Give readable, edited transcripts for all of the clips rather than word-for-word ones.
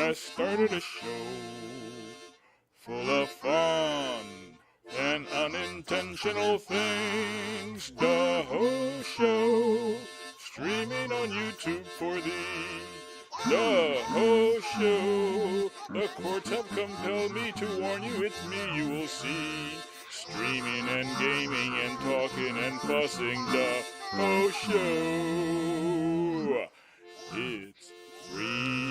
has started a show full of fun and unintentional things. DaHoShow, streaming on YouTube for thee. DaHoShow, the courts have compelled me to warn you, it's me you will see. Streaming and gaming and talking and fussing. DaHoShow, it's free.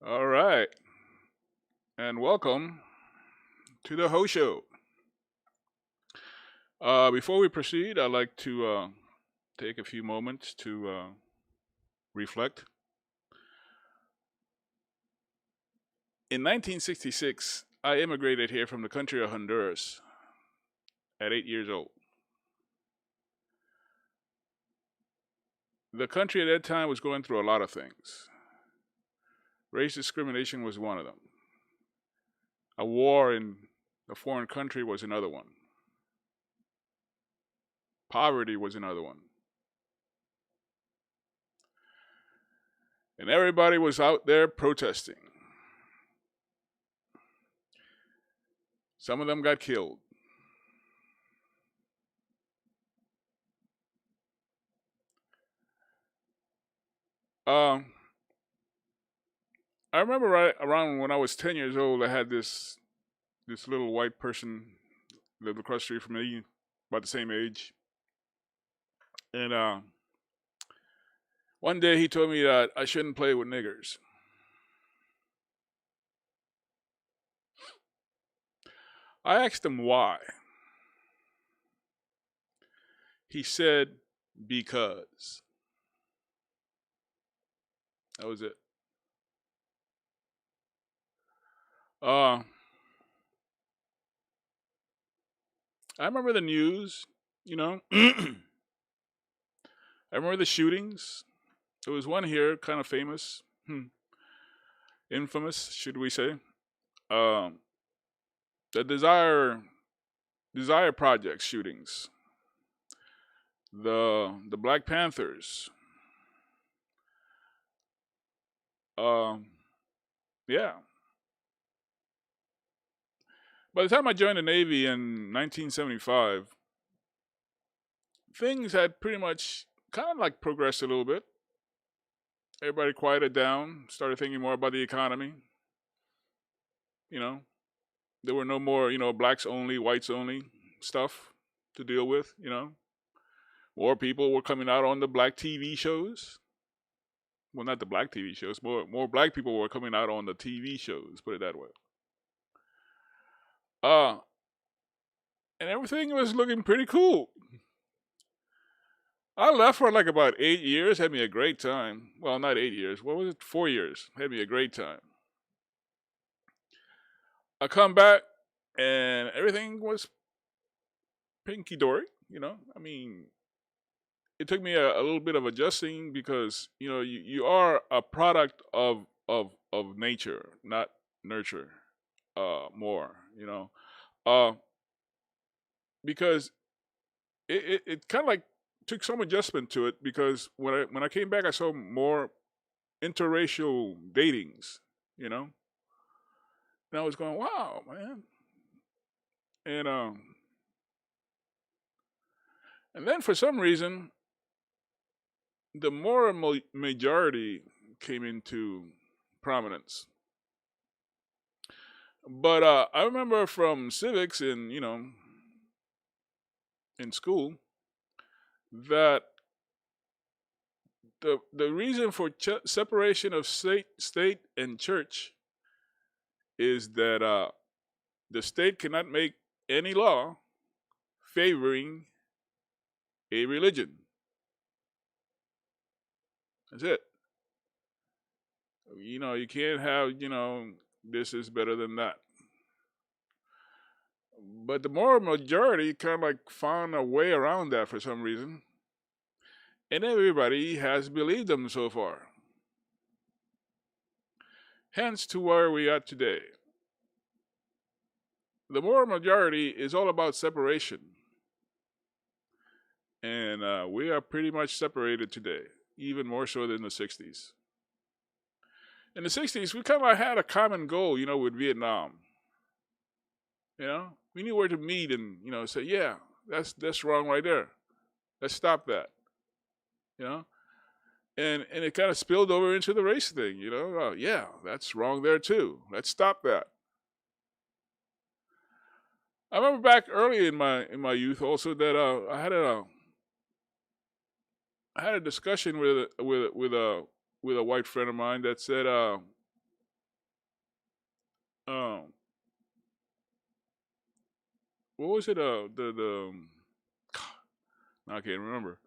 All right, and welcome to the DaHoShow. Before we proceed, I'd like to take a few moments to reflect. In 1966, I immigrated here from the country of Honduras at 8 years old. The country at that time was going through a lot of things. Race discrimination was one of them. A war in a foreign country was another one. Poverty was another one. And everybody was out there protesting. Some of them got killed. I remember right around when I was 10 years old, I had this little white person lived across the street from me, about the same age. And one day he told me that I shouldn't play with niggers. I asked him why. He said, because. That was it. I remember the news, you know. I remember the shootings. There was one here, kind of famous. Infamous, should we say. The Desire Project shootings. The Black Panthers. Yeah. By the time I joined the Navy in 1975, things had pretty much kind of like progressed a little bit. Everybody quieted down, started thinking more about the economy. You know, there were no more, blacks only, whites only stuff to deal with, More people were coming out on the black TV shows. Well, not the black TV shows. More black people were coming out on the TV shows, put it that way. And everything was looking pretty cool. I left for like about 8 years, had me a great time. Well, not 8 years. What was it? 4 years. Had me a great time. I come back and everything was pinky dory, I mean, it took me a little bit of adjusting because, you are a product of nature, not nurture more, because it kind of like took some adjustment to it because when I came back, I saw more interracial datings, and I was going, wow, man. And then for some reason, the moral majority came into prominence. But I remember from civics in school that the reason for separation of state and church is that the state cannot make any law favoring a religion. That's it. You can't have, this is better than that. But the moral majority kind of like found a way around that for some reason. And everybody has believed them so far. Hence to where we are today. The moral majority is all about separation. And we are pretty much separated today, even more so than the 60s. In the 60s, we kind of had a common goal, with Vietnam. We knew where to meet and, say, yeah, that's wrong right there. Let's stop that. And it kind of spilled over into the race thing, yeah, that's wrong there too. Let's stop that. I remember back early in my youth also that I had a discussion with a white friend of mine that said what was it I can't remember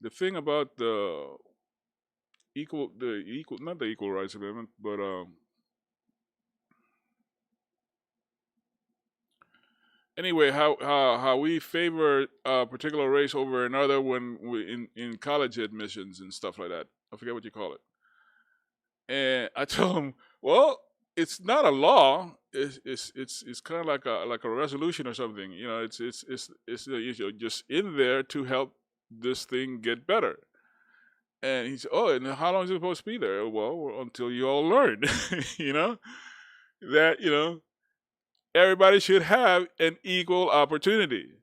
the thing about the equal not the Equal Rights Amendment, but anyway, how we favor a particular race over another when we in college admissions and stuff like that. I forget what you call it. And I told him, well, it's not a law. It's kind of like a resolution or something. It's just in there to help this thing get better. And he said, oh, and how long is it supposed to be there? Well, until you all learn, that, everybody should have an equal opportunity,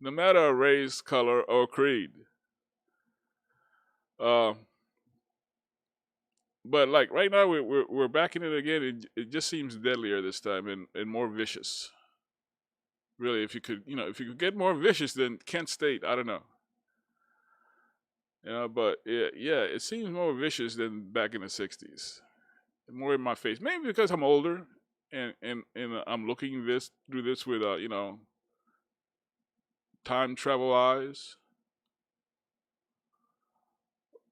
no matter race, color, or creed. But like right now, we're back in it again. It just seems deadlier this time and more vicious. Really, if you could get more vicious than Kent State, I don't know. But yeah, it seems more vicious than back in the 60s. More in my face. Maybe because I'm older and I'm looking through this with time travel eyes.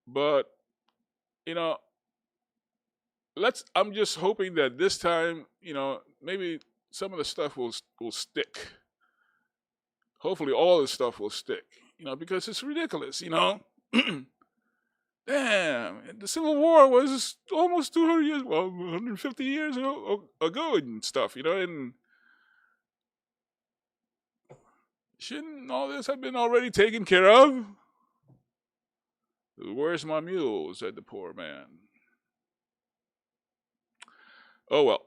But I'm just hoping that this time, maybe some of the stuff will stick. Hopefully all this stuff will stick, because it's ridiculous, Damn, the Civil War was almost 200 years, 150 years ago and stuff, and shouldn't all this have been already taken care of? Where's my mule? Said the poor man. Oh well,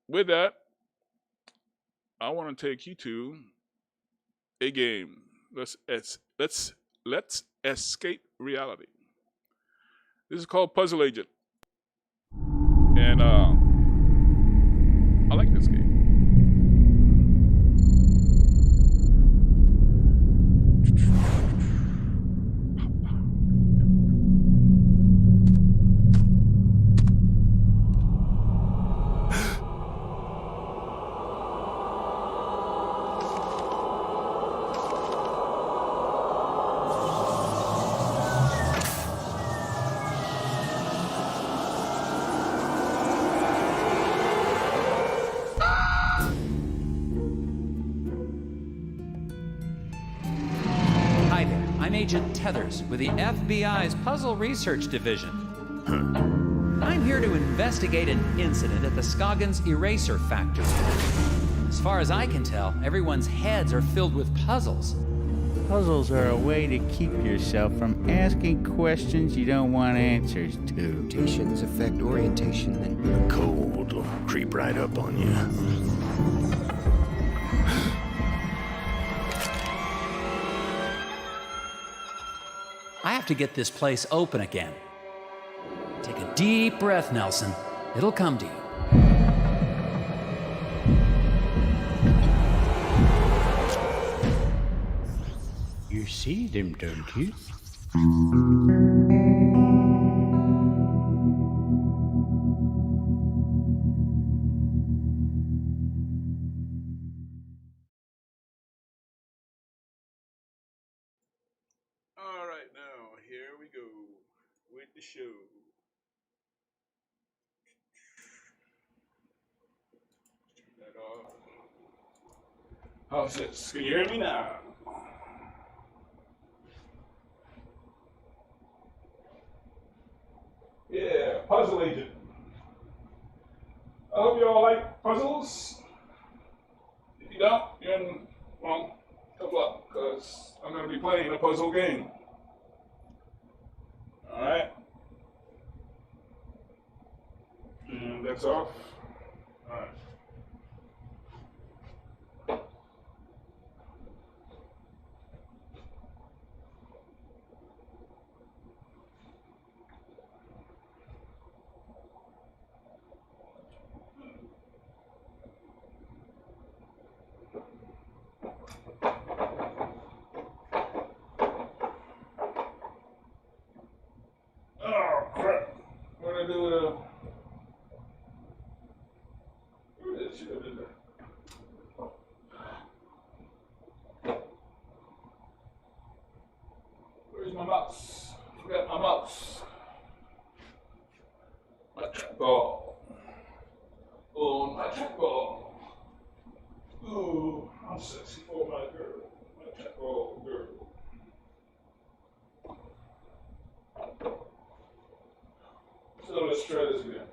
with that, I want to take you to a game. Let's escape reality. This is called Puzzle Agent, and I like this game. Agent Tethers with the FBI's Puzzle Research Division. I'm here to investigate an incident at the Scoggins Eraser Factory. As far as I can tell, everyone's heads are filled with puzzles. Puzzles are a way to keep yourself from asking questions you don't want answers to. Mutations affect orientation and... The cold will creep right up on you. I have to get this place open again. Take a deep breath, Nelson. It'll come to you. You see them, don't you? All right, now here we go with the show. Turn that off. How's this? Can you hear me now? Yeah, Puzzle Agent. I hope you all like puzzles. If you don't, you're in, well, tough luck. because I'm going to be playing a puzzle game. Alright? And that's off. Alright. Oh crap. What do I do with a... Where did she go? Where's my mouse? Forgot my mouse. My trackball. Oh, my trackball. Ooh, I'm sexy for my girl. My trackball girl. So let's try this again.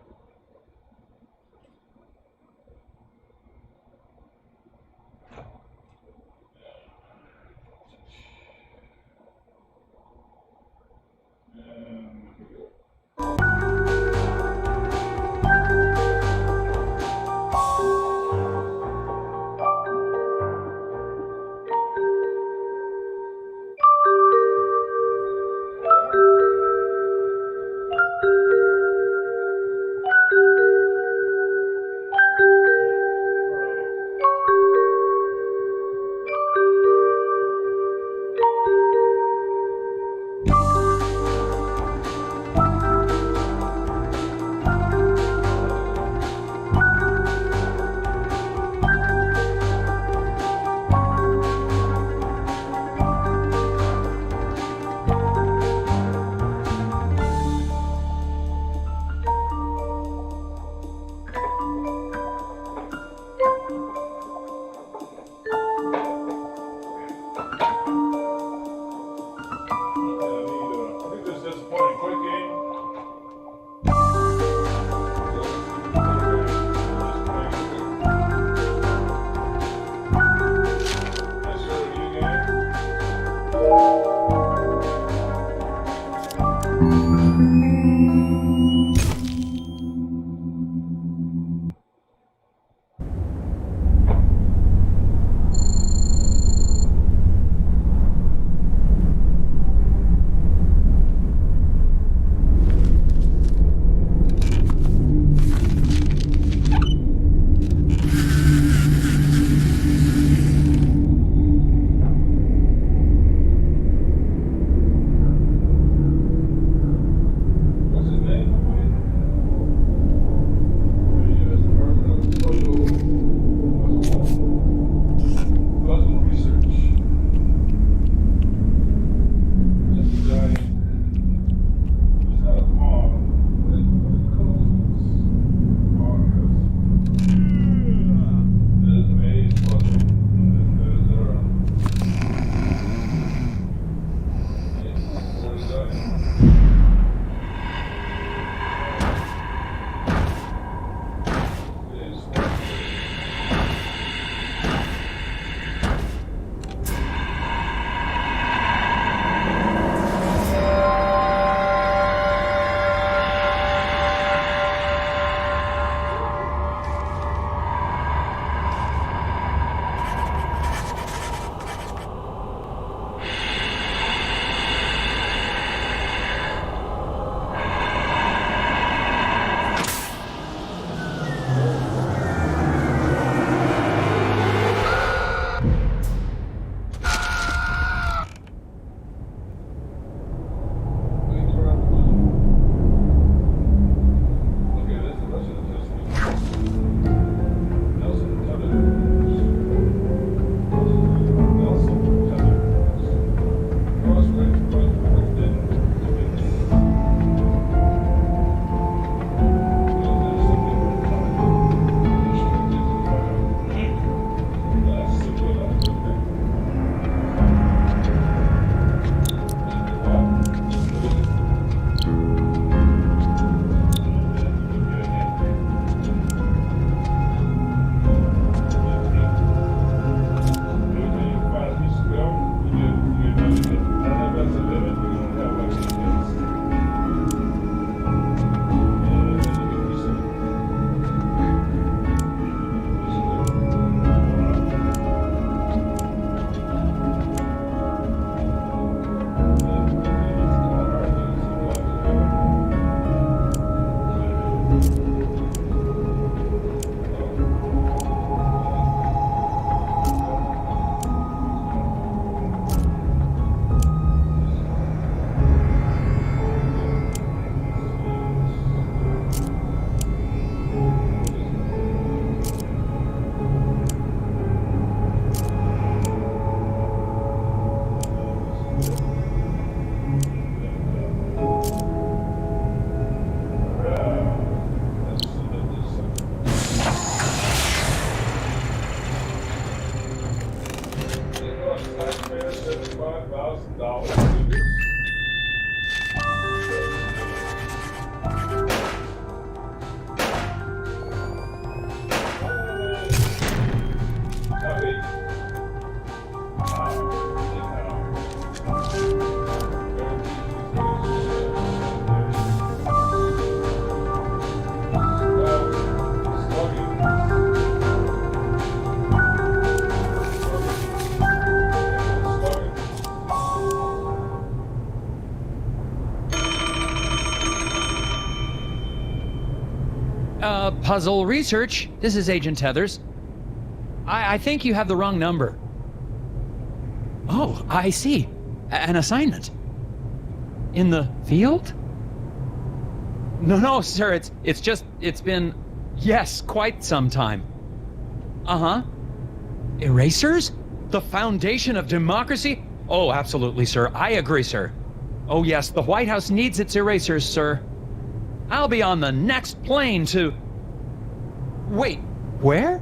Puzzle Research. This is Agent Tethers. I think you have the wrong number. Oh, I see. An assignment. In the field? No, sir, it's been, yes, quite some time. Uh-huh. Erasers? The foundation of democracy? Oh, absolutely, sir. I agree, sir. Oh, yes, the White House needs its erasers, sir. I'll be on the next plane to... Wait, where?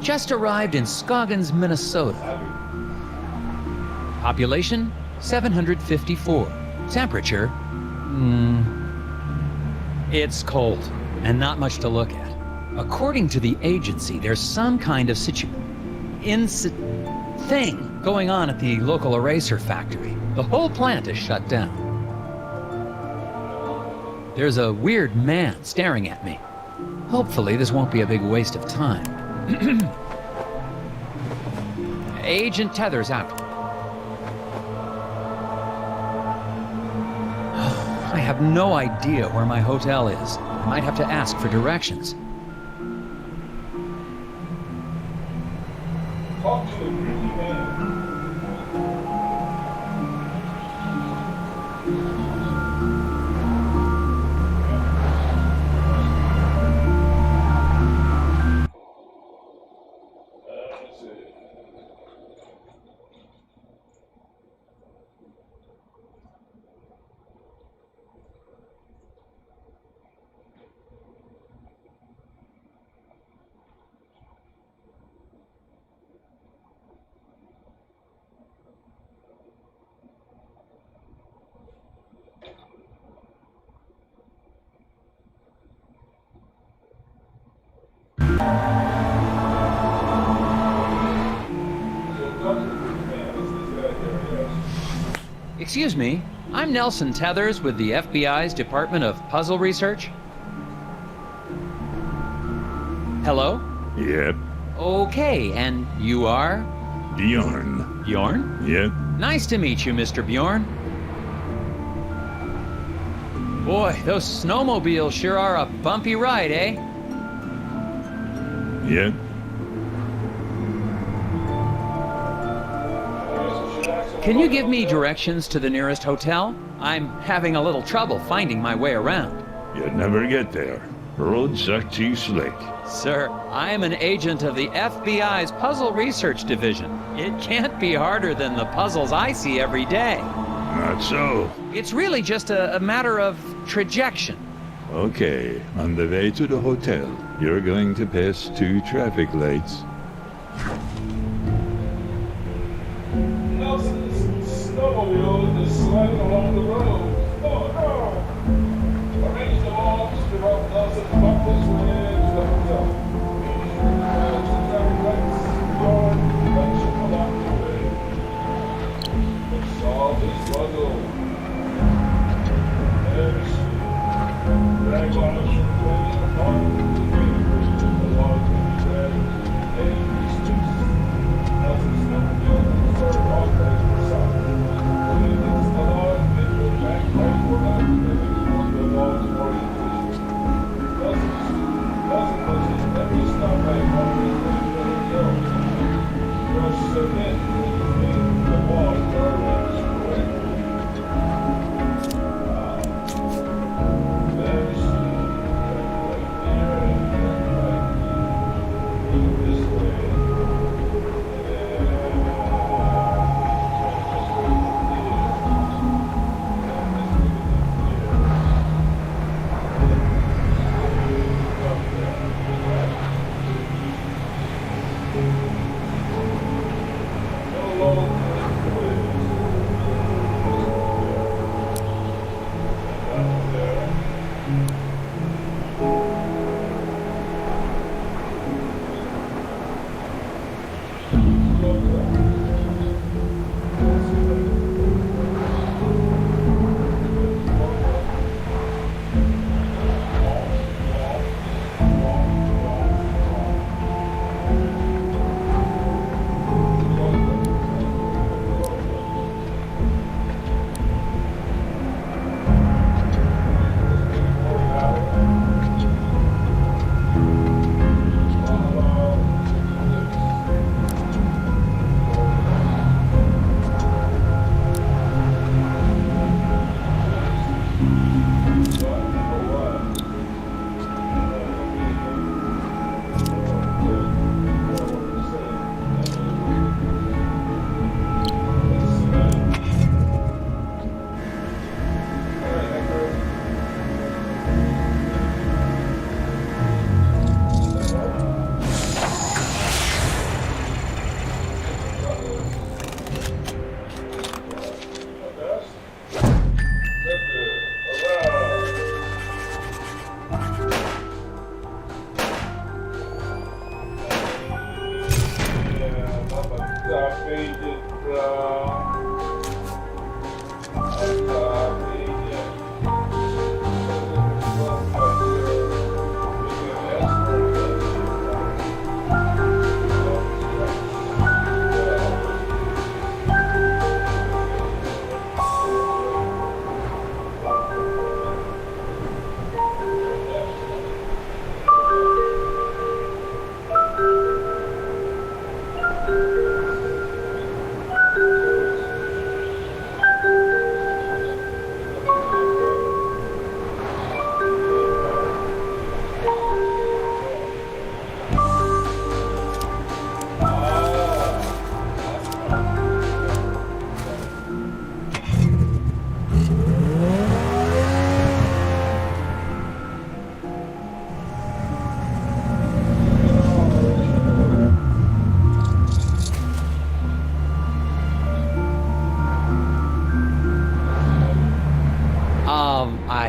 Just arrived in Scoggins, Minnesota. Population, 754. Temperature, it's cold, and not much to look at. According to the agency, there's some kind of thing going on at the local eraser factory. The whole plant is shut down. There's a weird man staring at me. Hopefully, this won't be a big waste of time. Agent Tethers out. I have no idea where my hotel is. I might have to ask for directions. Talk to a greedy man. Excuse me, I'm Nelson Tethers with the FBI's Department of Puzzle Research. Hello? Yep. Okay, and you are? Bjorn. Bjorn? Yep. Nice to meet you, Mr. Bjorn. Boy, those snowmobiles sure are a bumpy ride, eh? Yep. Can you give me directions to the nearest hotel? I'm having a little trouble finding my way around. You'd never get there. Roads are too slick. Sir, I am an agent of the FBI's Puzzle Research Division. It can't be harder than the puzzles I see every day. Not so. It's really just a matter of trajection. Okay, on the way to the hotel, you're going to pass 2 traffic lights. Nelson's snowmobile is sliding along the road. Oh no! Arrange them all to route Nelson up this way to the hotel. The traffic lights, Bjorn, lights should come out the way. Let's solve this puzzle. There's drag on us from the way apart the gate, along the track, and the streets. Nelson's snowmobile is sort of all right to the south. When it hits the log, it goes back right for left, and it goes the logs more easily. Nelson was in every stoplight always ready for the hill. Rush so in, the walls are arranged correctly. Very sweet, right there.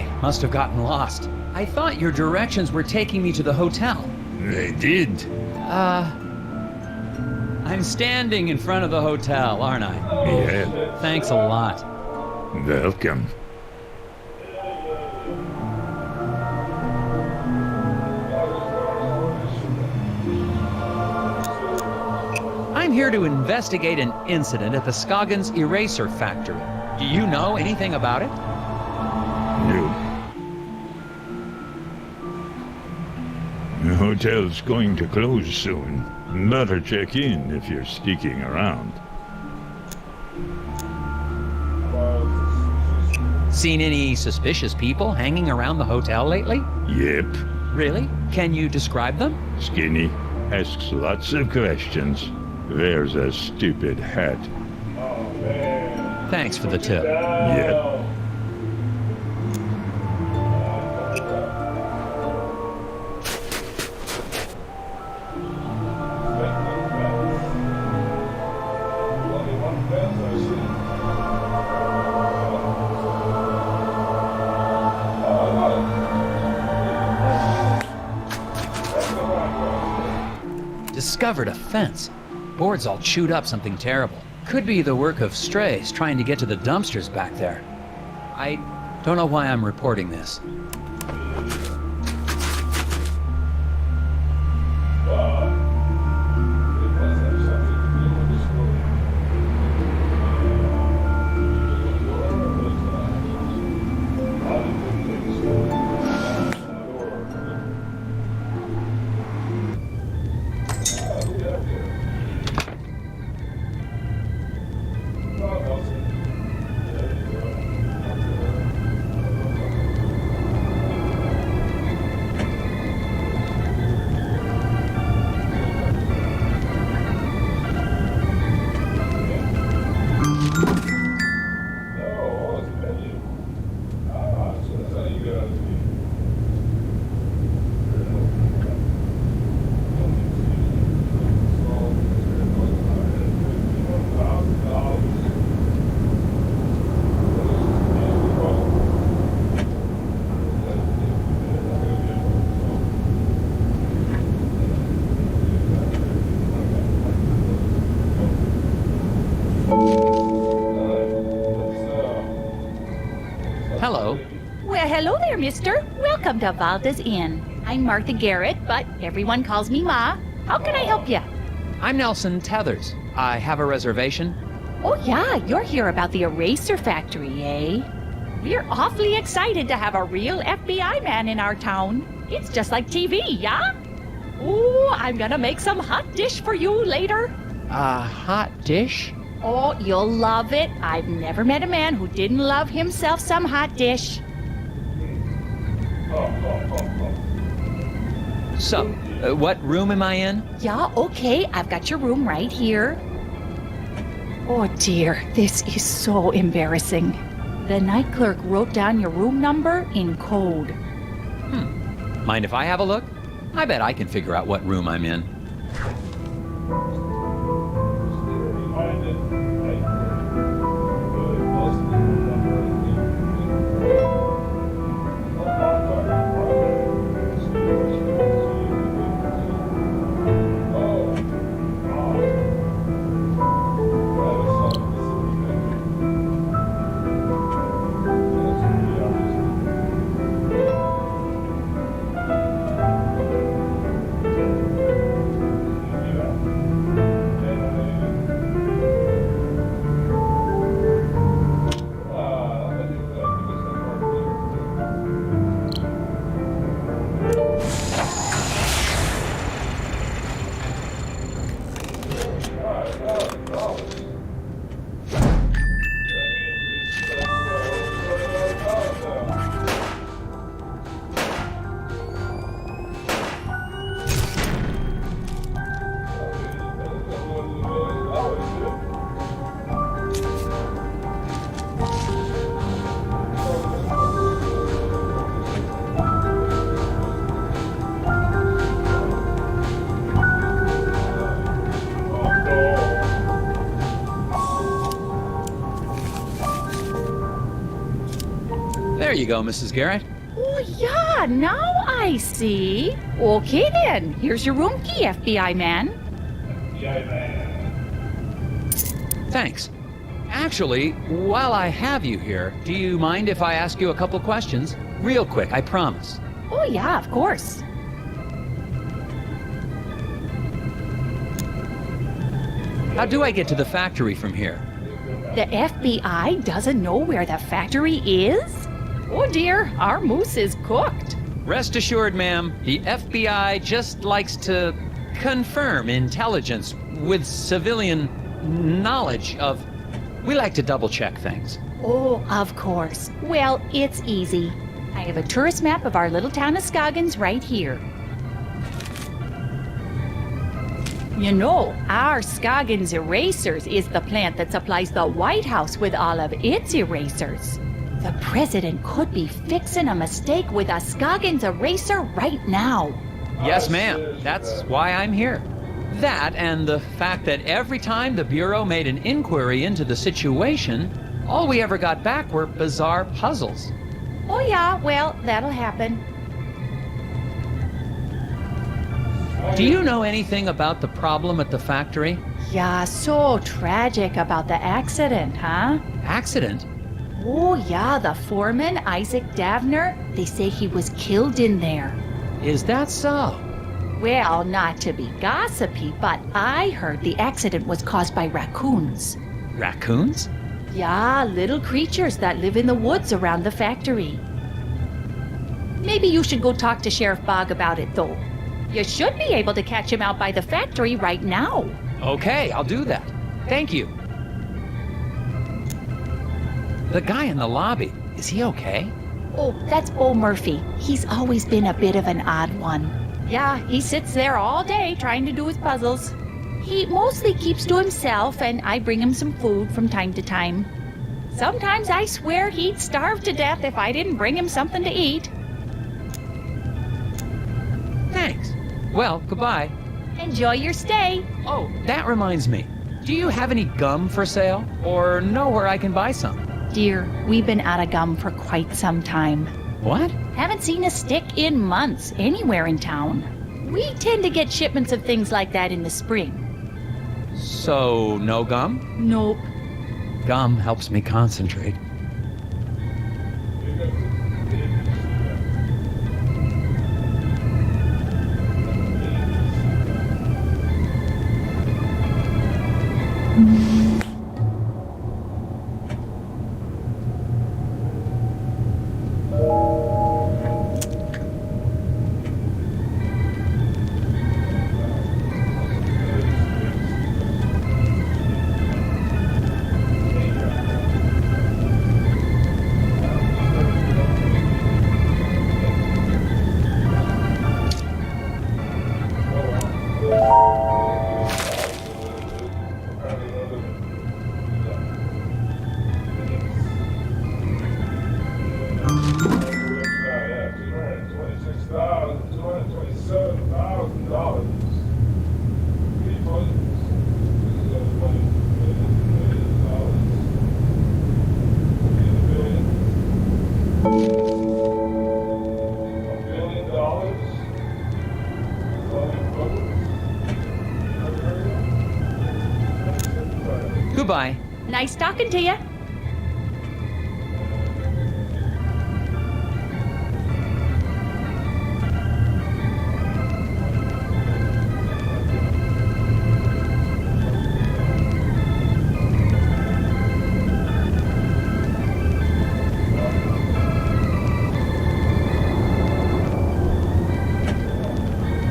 I must have gotten lost. I thought your directions were taking me to the hotel. They did. I'm standing in front of the hotel, aren't I? Yeah. Thanks a lot. Welcome. I'm here to investigate an incident at the Scoggins Eraser Factory. Do you know anything about it? No. The hotel's going to close soon. Better check in if you're sticking around. Seen any suspicious people hanging around the hotel lately? Yep. Really? Can you describe them? Skinny. Asks lots of questions. Wears a stupid hat. Thanks for the tip. Yep. Discovered a fence. Boards all chewed up, something terrible. Could be the work of strays trying to get to the dumpsters back there. I don't know why I'm reporting this. Hello. Well, hello there, mister. Welcome to Valda's Inn. I'm Martha Garrett, but everyone calls me Ma. How can I help you? I'm Nelson Tethers. I have a reservation. Oh, yeah, you're here about the eraser factory, eh? We're awfully excited to have a real FBI man in our town. It's just like TV, yeah? Ooh, I'm gonna make some hot dish for you later. A hot dish? Oh, you'll love it. I've never met a man who didn't love himself some hot dish. So, what room am I in? Yeah, okay, I've got your room right here. Oh dear, this is so embarrassing. The night clerk wrote down your room number in code. Mind if I have a look? I bet I can figure out what room I'm in. There you go, Mrs. Garrett. Oh, yeah, now I see. Okay, then. Here's your room key, FBI man. Thanks. Actually, while I have you here, do you mind if I ask you a couple questions? Real quick, I promise. Oh, yeah, of course. How do I get to the factory from here? The FBI doesn't know where the factory is? Oh, dear, our moose is cooked. Rest assured, ma'am, the FBI just likes to confirm intelligence with civilian knowledge of... We like to double-check things. Oh, of course. Well, it's easy. I have a tourist map of our little town of Scoggins right here. You know, our Scoggins Erasers is the plant that supplies the White House with all of its erasers. The president could be fixing a mistake with a Scoggins eraser right now. Yes, ma'am. That's why I'm here. That and the fact that every time the Bureau made an inquiry into the situation, all we ever got back were bizarre puzzles. Oh yeah, well, that'll happen. Do you know anything about the problem at the factory? Yeah, so tragic about the accident, huh? Accident? Oh yeah, the foreman, Isaac Davner, they say he was killed in there. Is that so? Well, not to be gossipy, but I heard the accident was caused by raccoons. Raccoons? Yeah, little creatures that live in the woods around the factory. Maybe you should go talk to Sheriff Bog about it, though. You should be able to catch him out by the factory right now. Okay, I'll do that. Thank you. The guy in the lobby, is he okay? Oh, that's Bo Murphy. He's always been a bit of an odd one. Yeah, he sits there all day trying to do his puzzles. He mostly keeps to himself, and I bring him some food from time to time. Sometimes I swear he'd starve to death if I didn't bring him something to eat. Thanks. Well, goodbye. Enjoy your stay. Oh, that reminds me. Do you have any gum for sale? Or know where I can buy some? Dear, we've been out of gum for quite some time. What? Haven't seen a stick in months anywhere in town. We tend to get shipments of things like that in the spring. So, no gum? Nope. Gum helps me concentrate. Goodbye. Nice talking to you.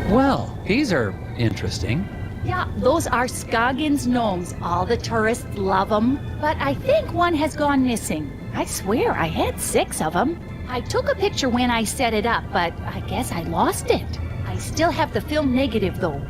Well, these are interesting. Yeah, those are Scoggins gnomes. All the tourists love them. But I think one has gone missing. I swear I had 6 of them. I took a picture when I set it up, but I guess I lost it. I still have the film negative, though.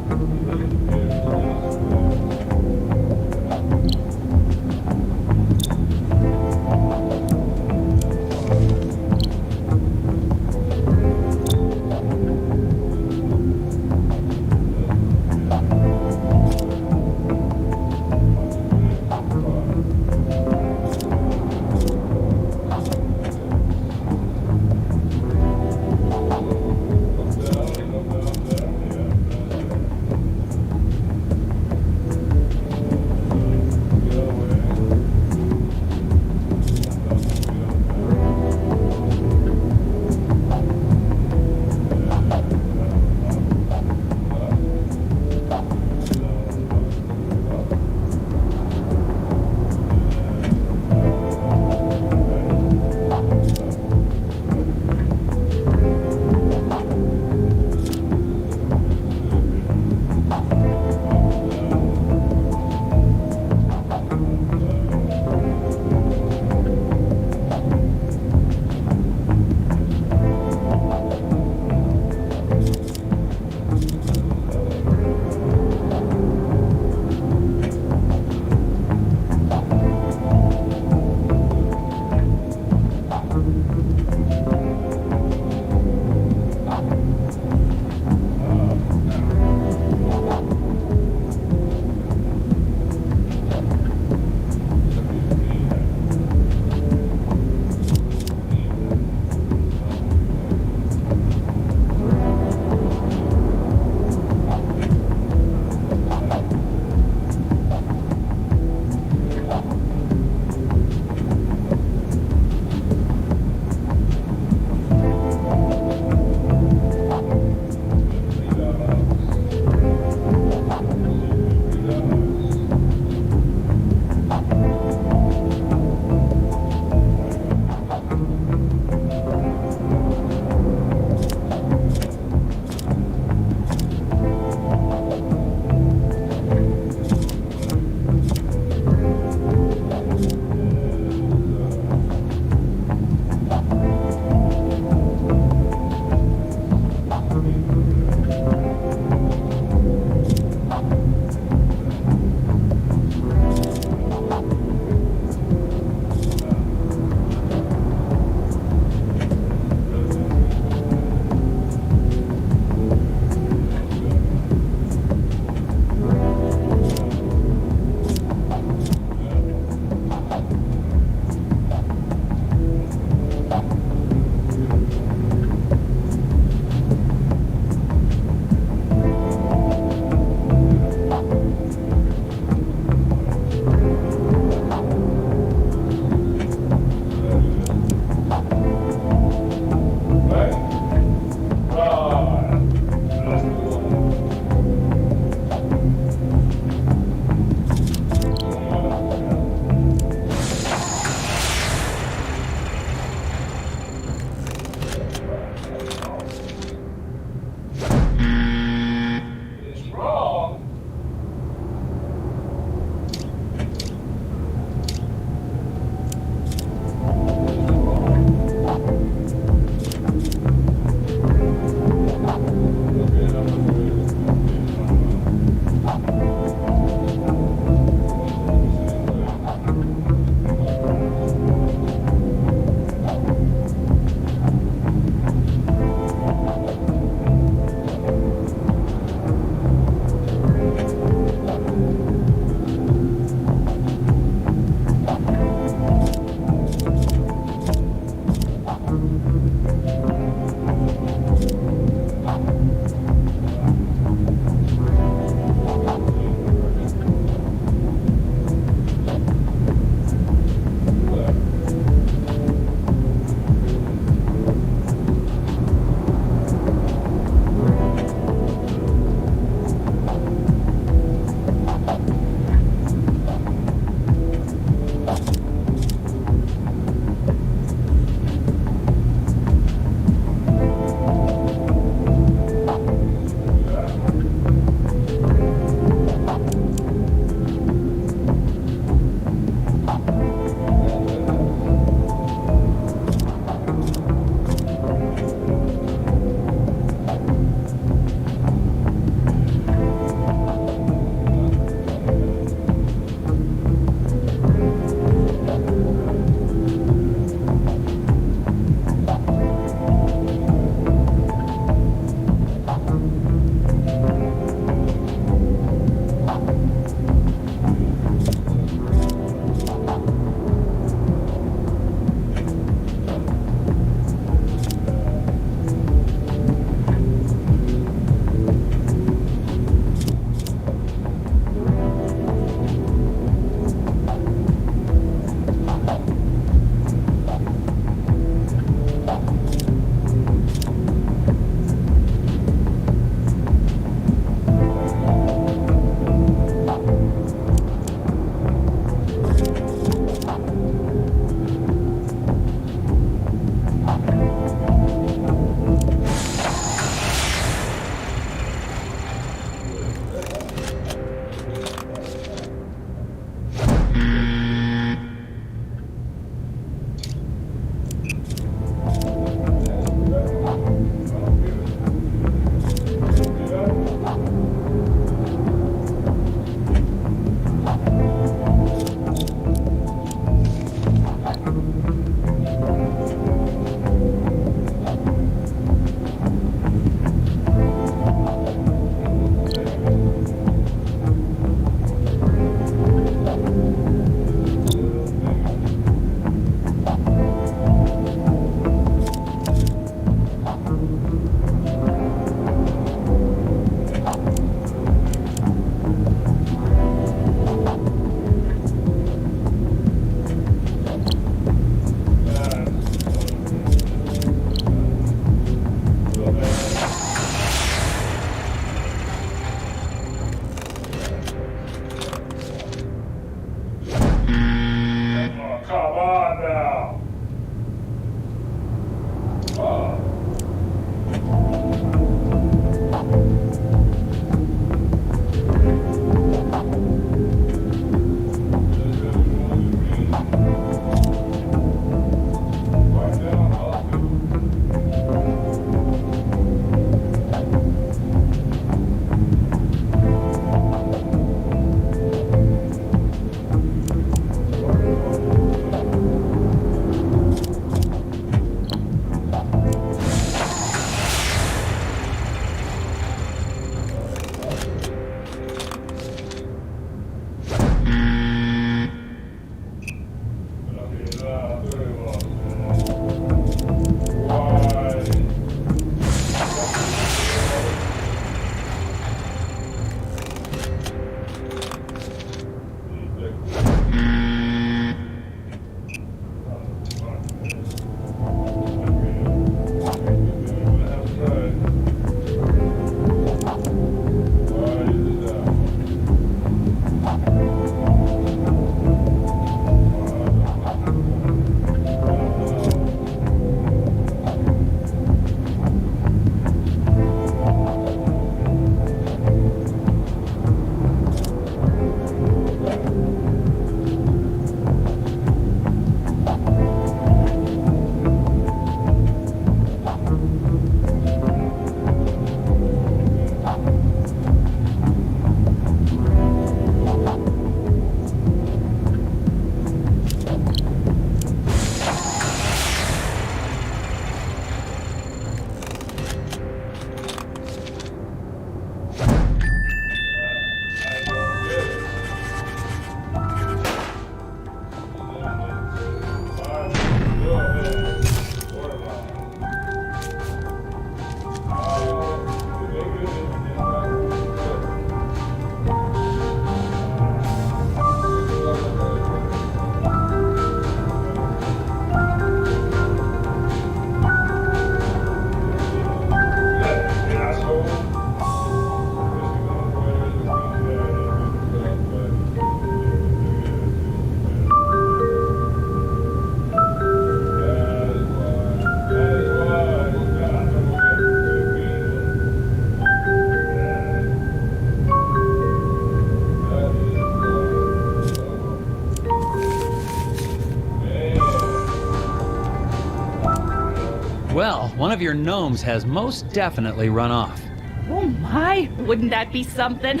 Well, one of your gnomes has most definitely run off. Oh my, wouldn't that be something?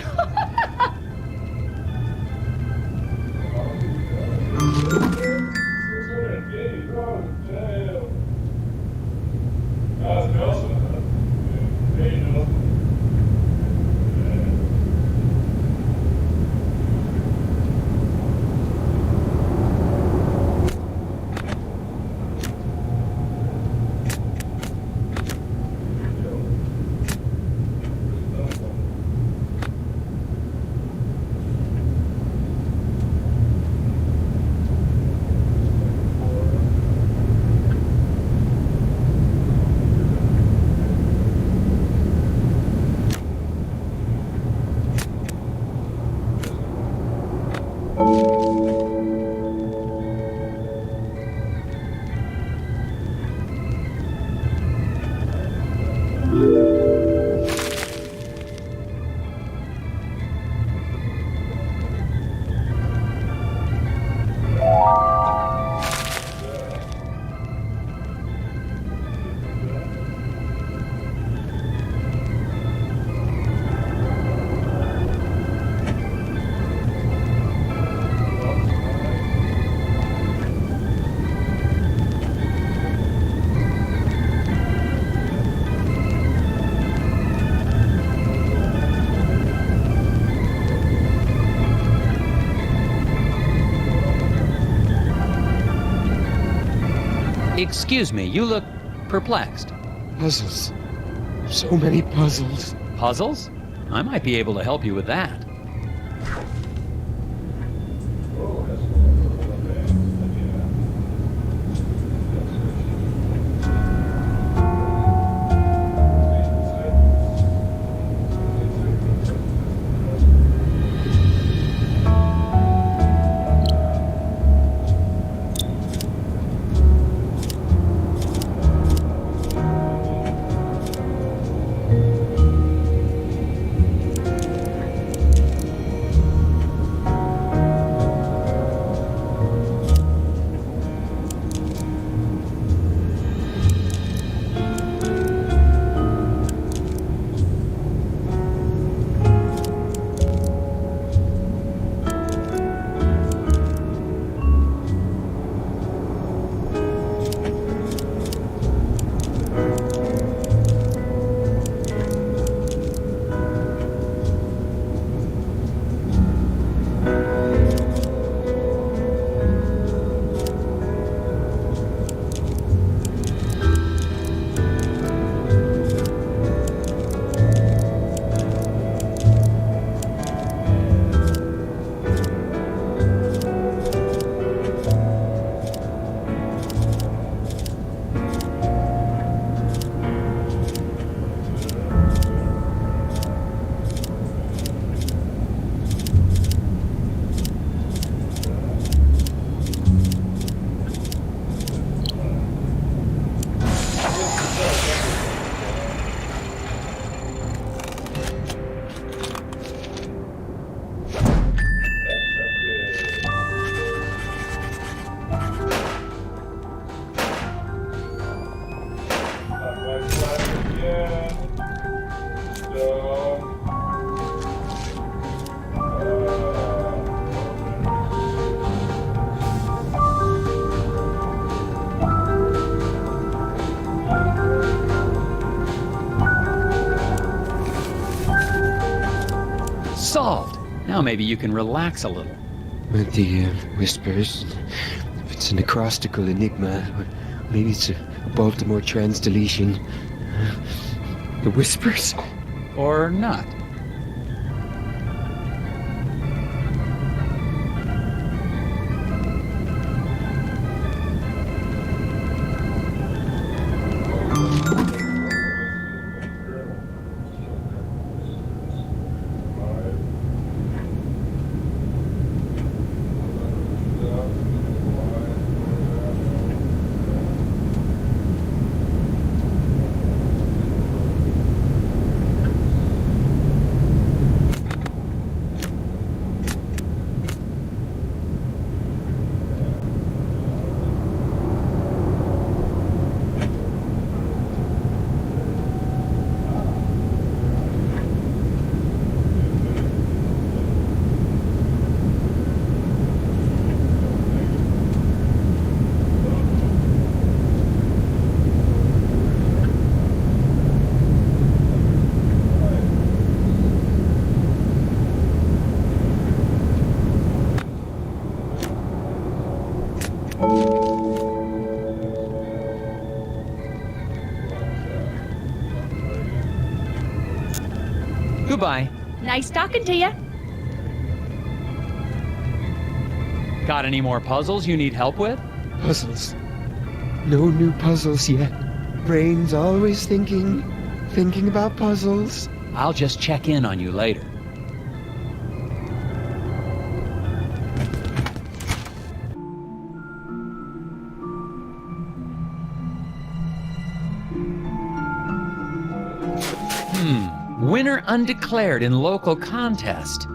Excuse me, you look perplexed. Puzzles. So many puzzles. Puzzles? I might be able to help you with that. Solved. Now maybe you can relax a little. With the whispers, if it's an acrostical enigma, or maybe it's a Baltimore trans-deletion. The whispers? Or not. Goodbye. Nice talking to you. Got any more puzzles you need help with? Puzzles. No new puzzles yet. Brain's always thinking about puzzles. I'll just check in on you later. Winner undeclared in local contest.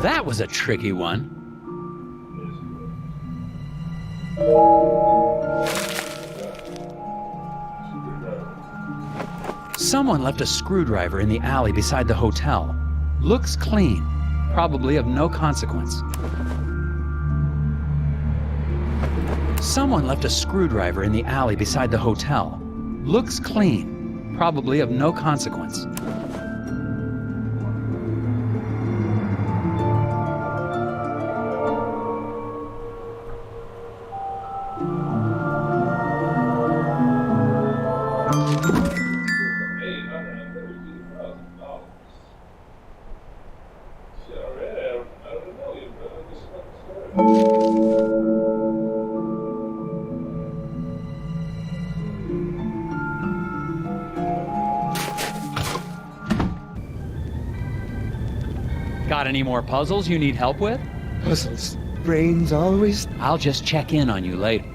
That was a tricky one. Someone left a screwdriver in the alley beside the hotel. Looks clean, probably of no consequence. Someone left a screwdriver in the alley beside the hotel. Looks clean, probably of no consequence. Got any more puzzles you need help with? Puzzles. Brain's always... I'll just check in on you later.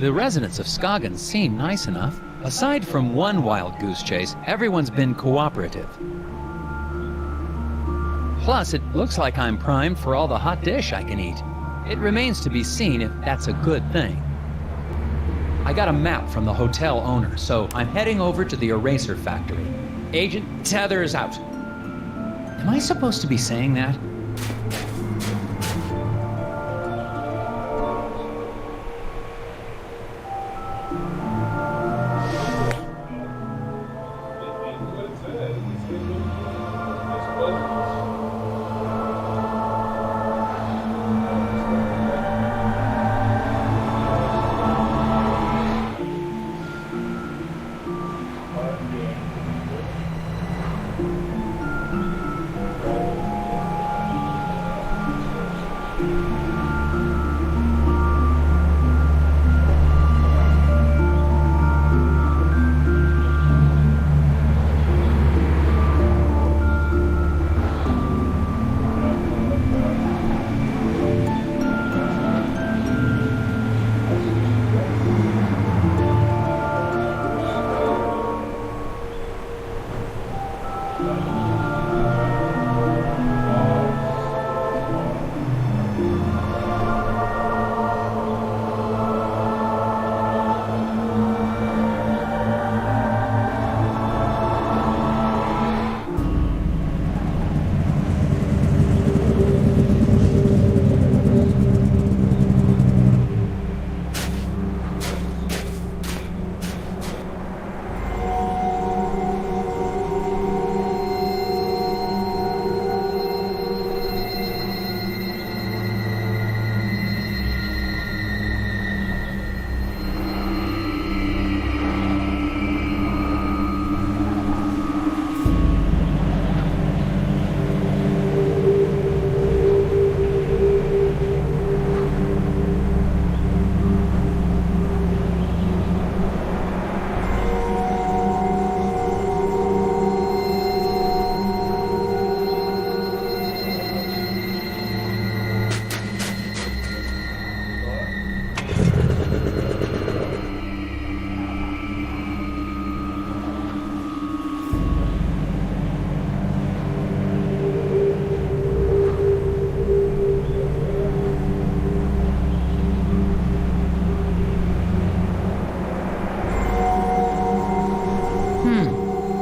The residents of Scoggins seem nice enough. Aside from one wild goose chase, everyone's been cooperative. Plus, it looks like I'm primed for all the hot dish I can eat. It remains to be seen if that's a good thing. I got a map from the hotel owner, so I'm heading over to the eraser factory. Agent Tethers out. Am I supposed to be saying that?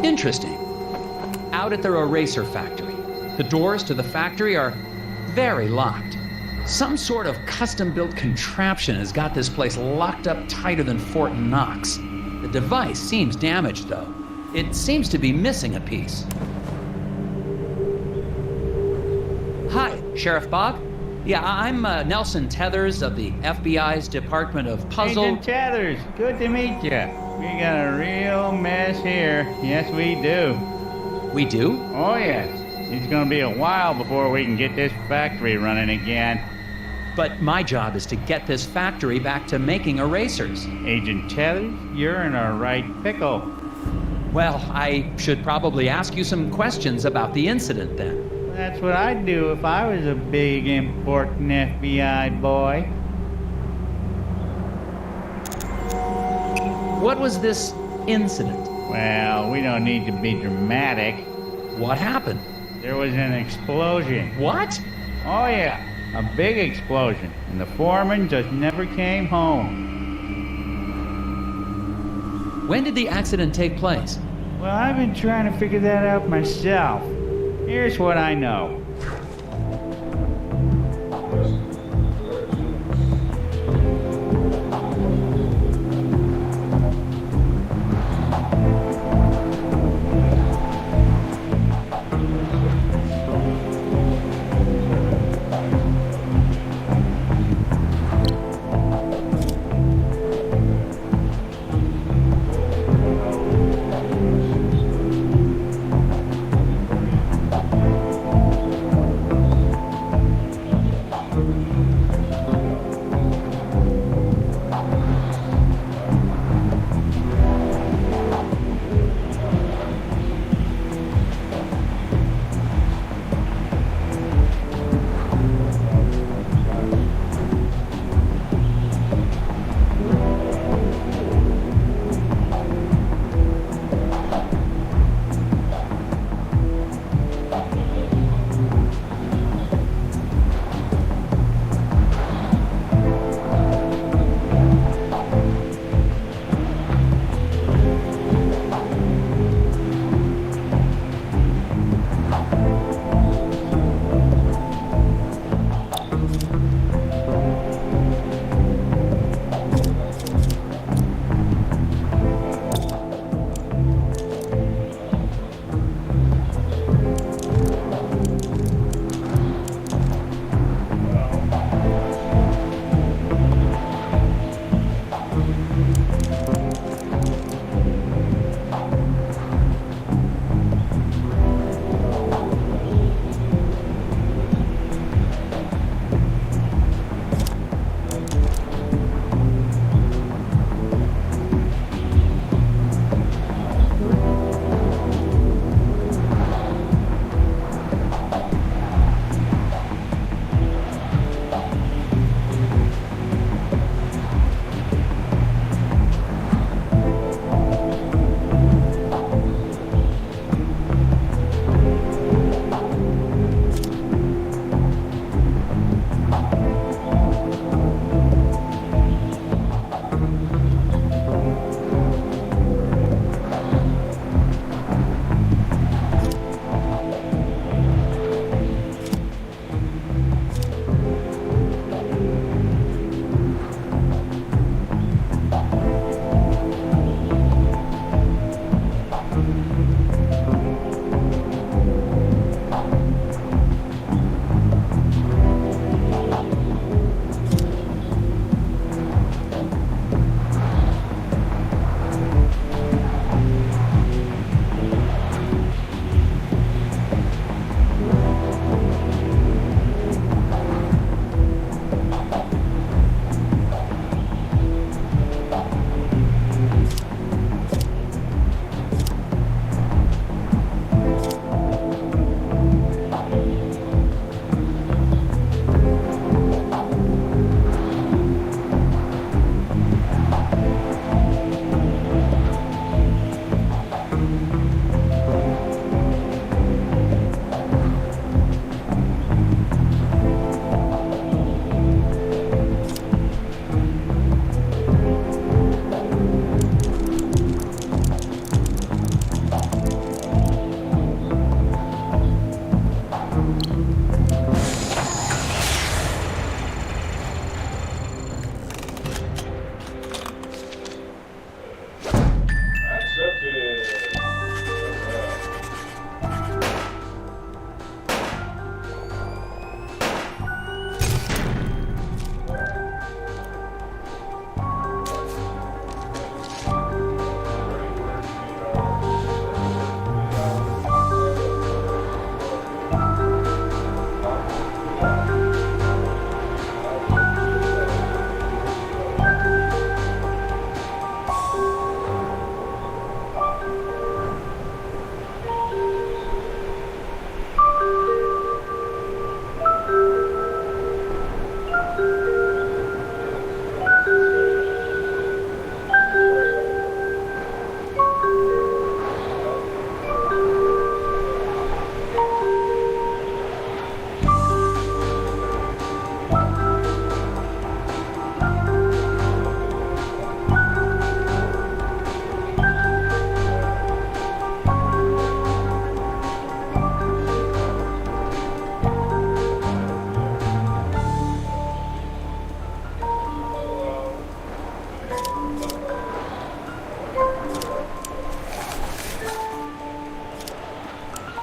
Interesting. Out at their eraser factory. The doors to the factory are very locked. Some sort of custom-built contraption has got this place locked up tighter than Fort Knox. The device seems damaged, though. It seems to be missing a piece. Hi, Sheriff Bob. Yeah, I'm Nelson Tethers of the FBI's Department of Puzzle... Agent Tethers, good to meet you. We got a real mess here. Yes, we do. We do? Oh, yes. It's gonna be a while before we can get this factory running again. But my job is to get this factory back to making erasers. Agent Tethers, you're in a right pickle. Well, I should probably ask you some questions about the incident then. That's what I'd do if I was a big, important FBI boy. What was this incident? Well, we don't need to be dramatic. What happened? There was an explosion. What? Oh, yeah. A big explosion. And the foreman just never came home. When did the accident take place? Well, I've been trying to figure that out myself. Here's what I know.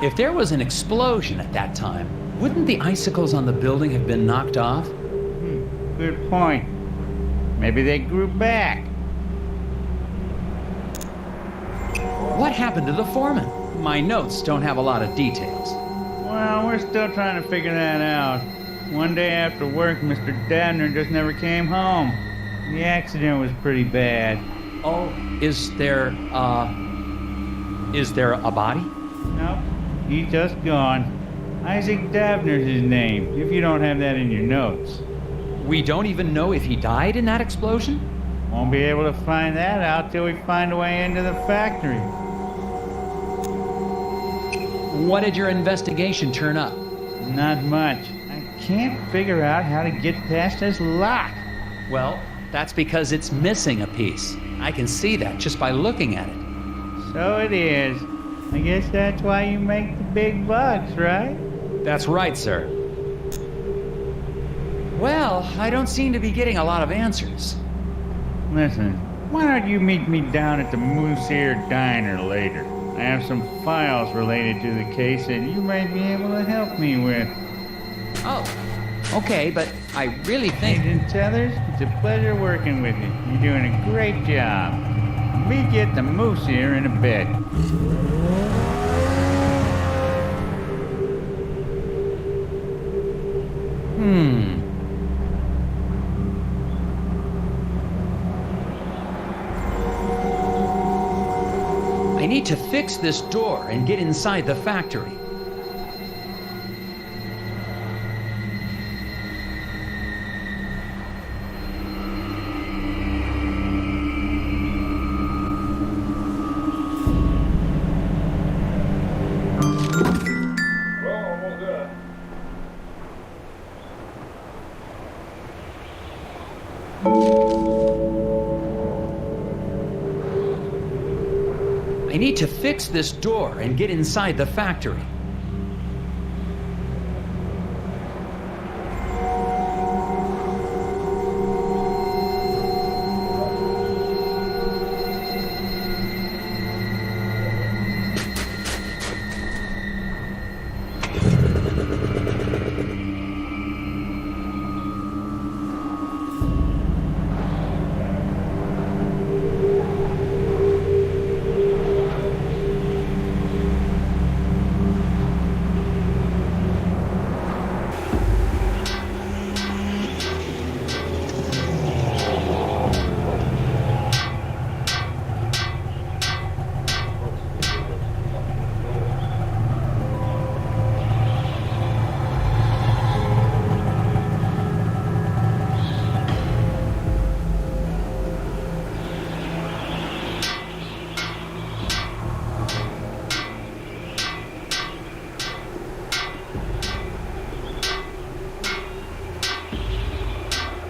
If there was an explosion at that time, wouldn't the icicles on the building have been knocked off? Good point. Maybe they grew back. What happened to the foreman? My notes don't have a lot of details. Well, we're still trying to figure that out. One day after work, Mr. Dabner just never came home. The accident was pretty bad. Oh, is there a body? Nope, he's just gone. Isaac Dabner's his name, if you don't have that in your notes. We don't even know if he died in that explosion? Won't be able to find that out till we find a way into the factory. What did your investigation turn up? Not much. I can't figure out how to get past this lock. Well, that's because it's missing a piece. I can see that just by looking at it. So it is. I guess that's why you make the big bucks, right? That's right, sir. Well, I don't seem to be getting a lot of answers. Listen, why don't you meet me down at the Moose Ear Diner later? I have some files related to the case that you might be able to help me with. Oh, okay, but I really think... Agent Tethers, it's a pleasure working with you. You're doing a great job. Meet you at the Moose Ear in a bit. I need to fix this door and get inside the factory. I need to fix this door and get inside the factory.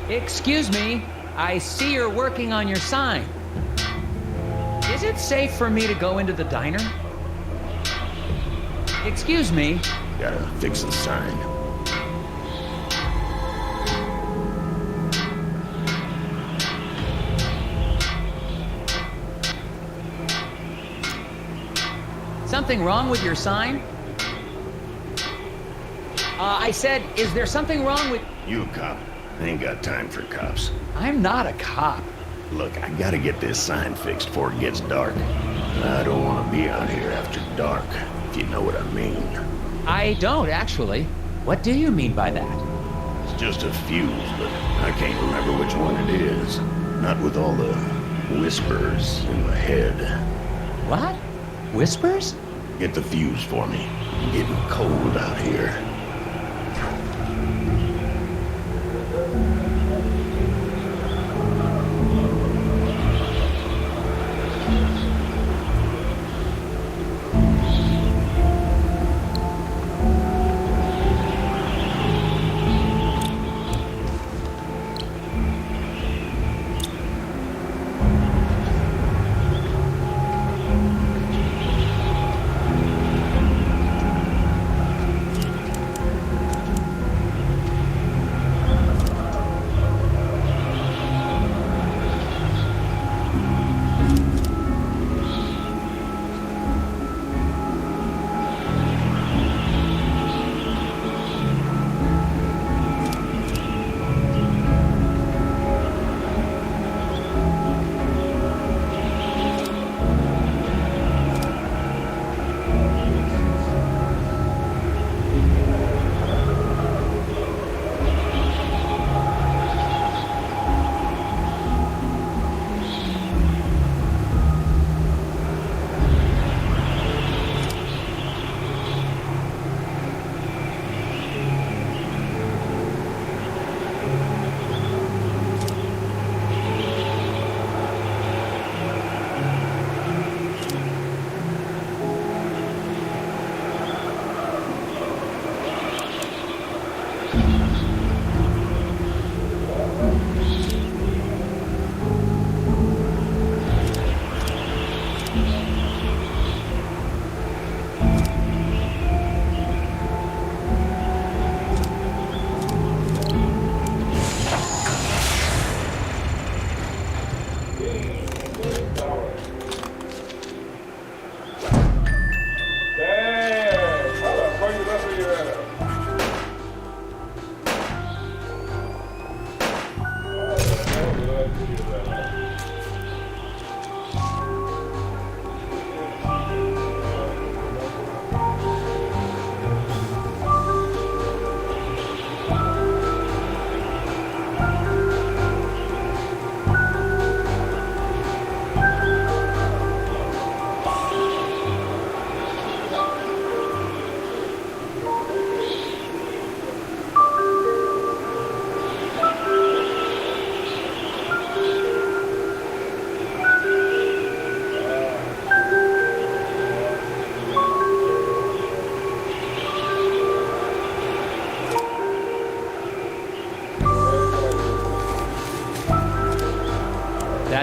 Excuse me, I see you're working on your sign. Is it safe for me to go into the diner? Excuse me. Gotta fix the sign. Something wrong with your sign? I said, is there something wrong with... You a cop. I ain't got time for cops. I'm not a cop. Look, I gotta get this sign fixed before it gets dark. I don't want to be out here after dark, if you know what I mean. I don't, actually. What do you mean by that? It's just a fuse, but I can't remember which one it is. Not with all the whispers in my head. What? Whispers? Get the fuse for me. I'm getting cold out here.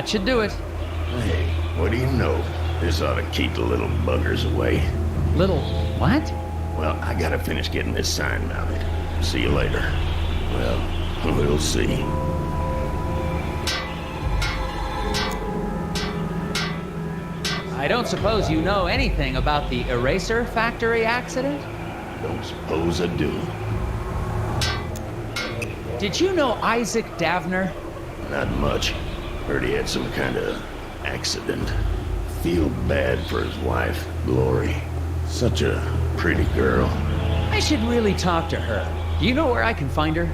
That should do it. Hey, what do you know? This ought to keep the little buggers away. Little what? Well, I gotta finish getting this sign mounted. See you later. Well, we'll see. I don't suppose you know anything about the eraser factory accident? Don't suppose I do. Did you know Isaac Davner? Not much. Heard he had some kind of accident. Feel bad for his wife, Glory. Such a pretty girl. I should really talk to her. Do you know where I can find her?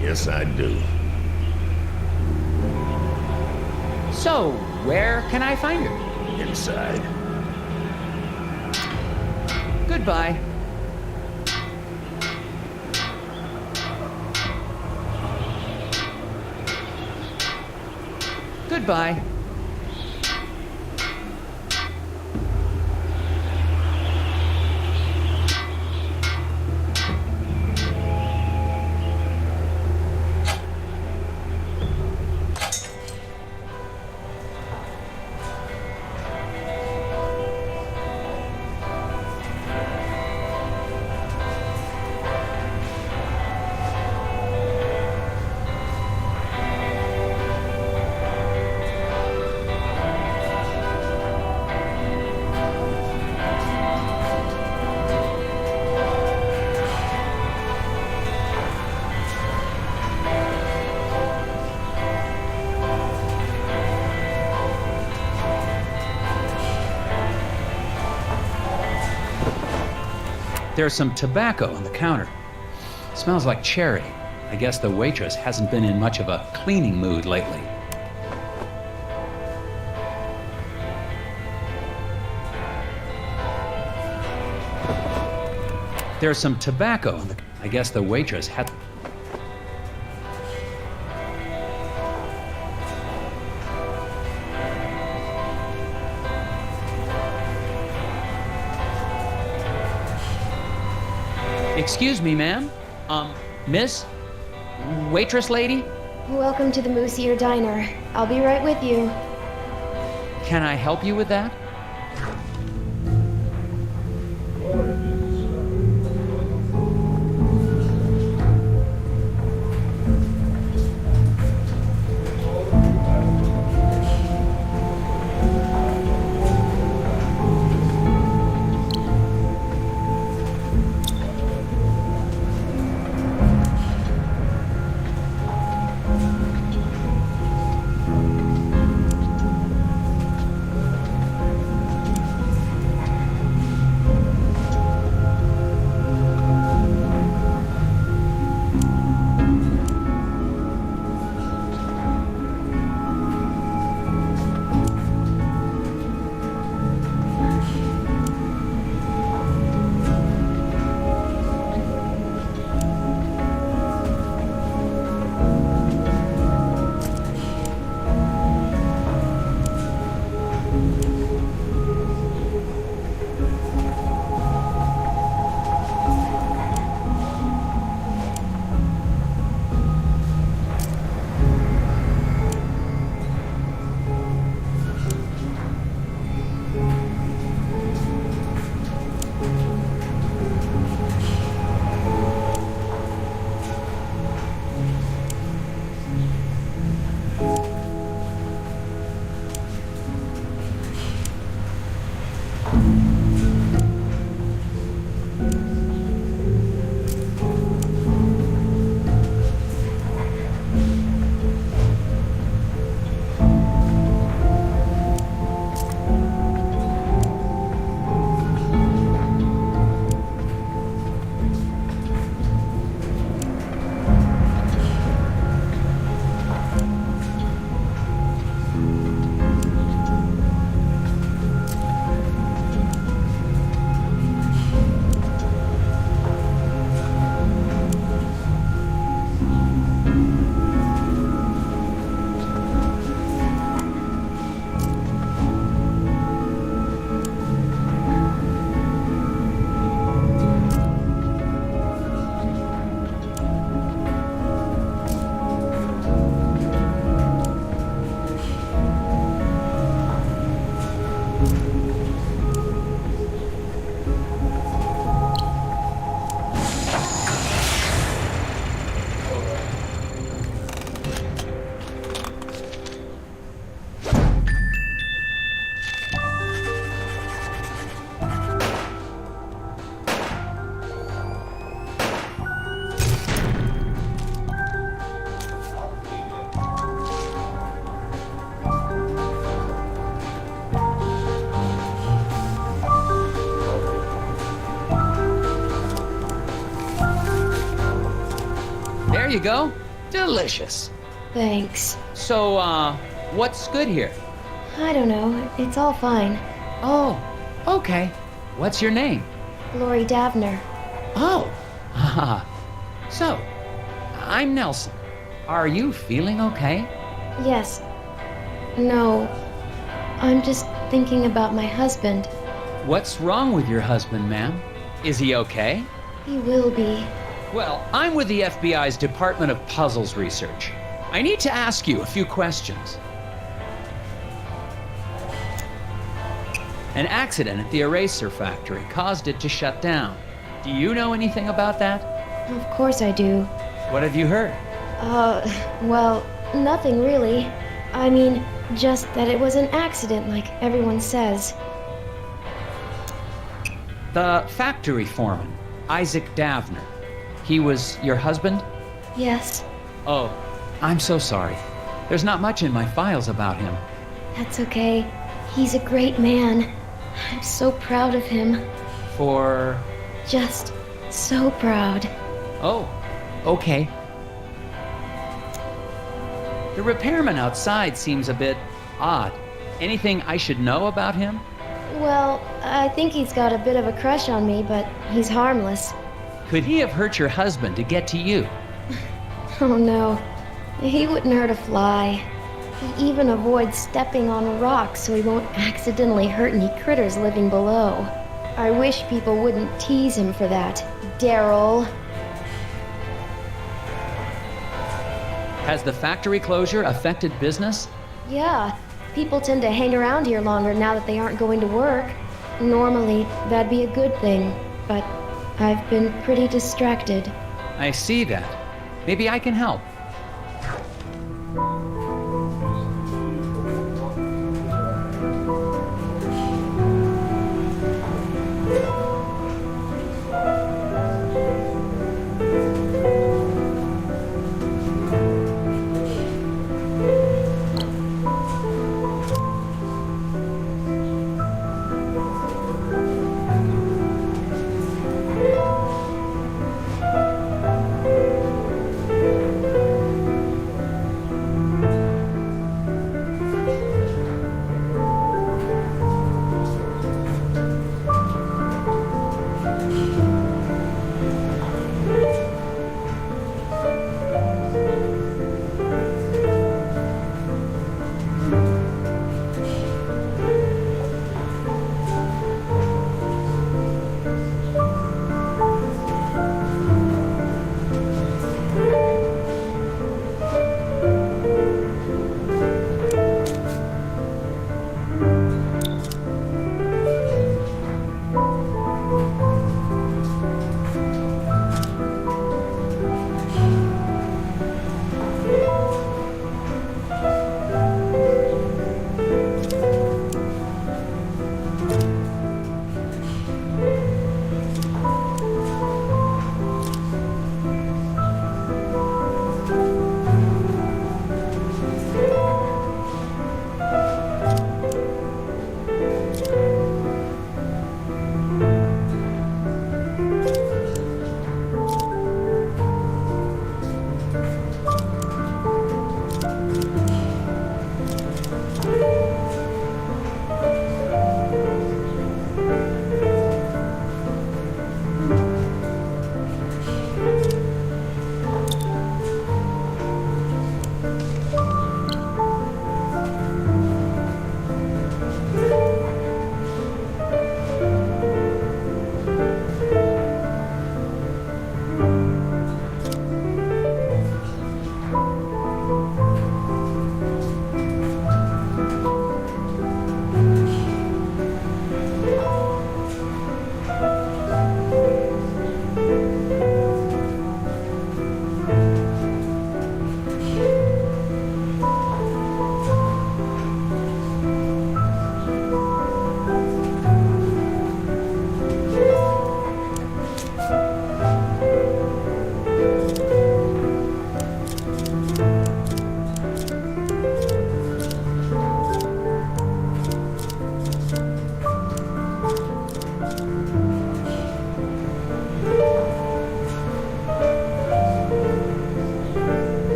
Yes, I do. So, where can I find her? Inside. Goodbye. Goodbye. There's some tobacco on the counter. Smells like cherry. I guess the waitress hasn't been in much of a cleaning mood lately. There's some tobacco on the... I guess the waitress had... Excuse me, ma'am. Miss? Waitress lady? Welcome to the Moose Ear Diner. I'll be right with you. Can I help you with that? you go. Delicious. Thanks. So, what's good here? I don't know. It's all fine. Oh, okay. What's your name? Lori Davner. Oh, haha. So, I'm Nelson. Are you feeling okay? Yes. No. I'm just thinking about my husband. What's wrong with your husband, ma'am? Is he okay? He will be. Well, I'm with the FBI's Department of Puzzles Research. I need to ask you a few questions. An accident at the eraser factory caused it to shut down. Do you know anything about that? Of course I do. What have you heard? Well, nothing really. I mean, just that it was an accident like everyone says. The factory foreman, Isaac Davner. He was your husband? Yes, Oh, I'm so sorry. There's not much in my files about him. that's okay. He's a great man. I'm so proud of him. For... Just so proud. Oh, okay. The repairman outside seems a bit odd. Anything I should know about him? Well, I think he's got a bit of a crush on me, but he's harmless. Could he have hurt your husband to get to you? Oh no, he wouldn't hurt a fly. He even avoids stepping on a rock so he won't accidentally hurt any critters living below. I wish people wouldn't tease him for that, Daryl. Has the factory closure affected business? Yeah, people tend to hang around here longer now that they aren't going to work. Normally, that'd be a good thing, but I've been pretty distracted. I see that. Maybe I can help.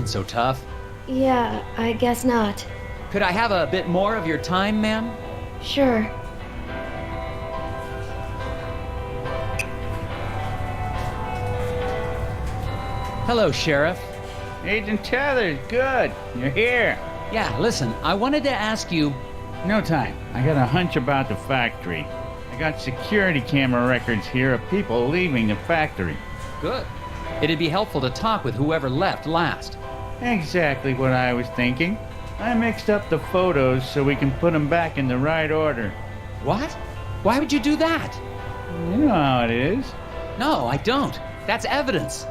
wasn't so tough. Yeah, I guess not. Could I have a bit more of your time, ma'am? Sure. Hello, Sheriff. Agent Tethers, good. You're here. Yeah, listen, I wanted to ask you... No time. I got a hunch about the factory. I got security camera records here of people leaving the factory. Good. It'd be helpful to talk with whoever left last. Exactly what I was thinking. I mixed up the photos so we can put them back in the right order. What? Why would you do that? You know how it is. No, I don't. That's evidence.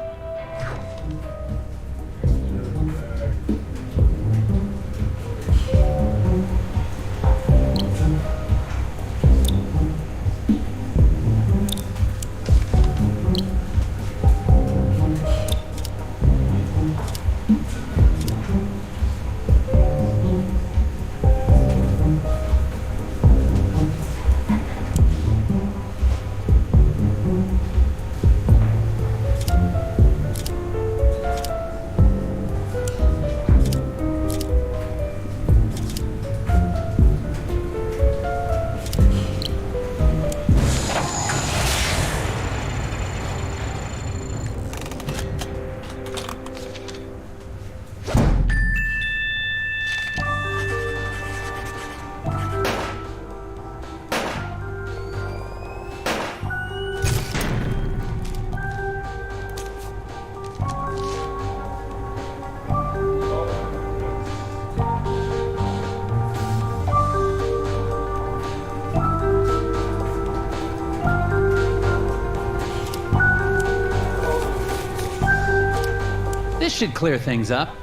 This should clear things up.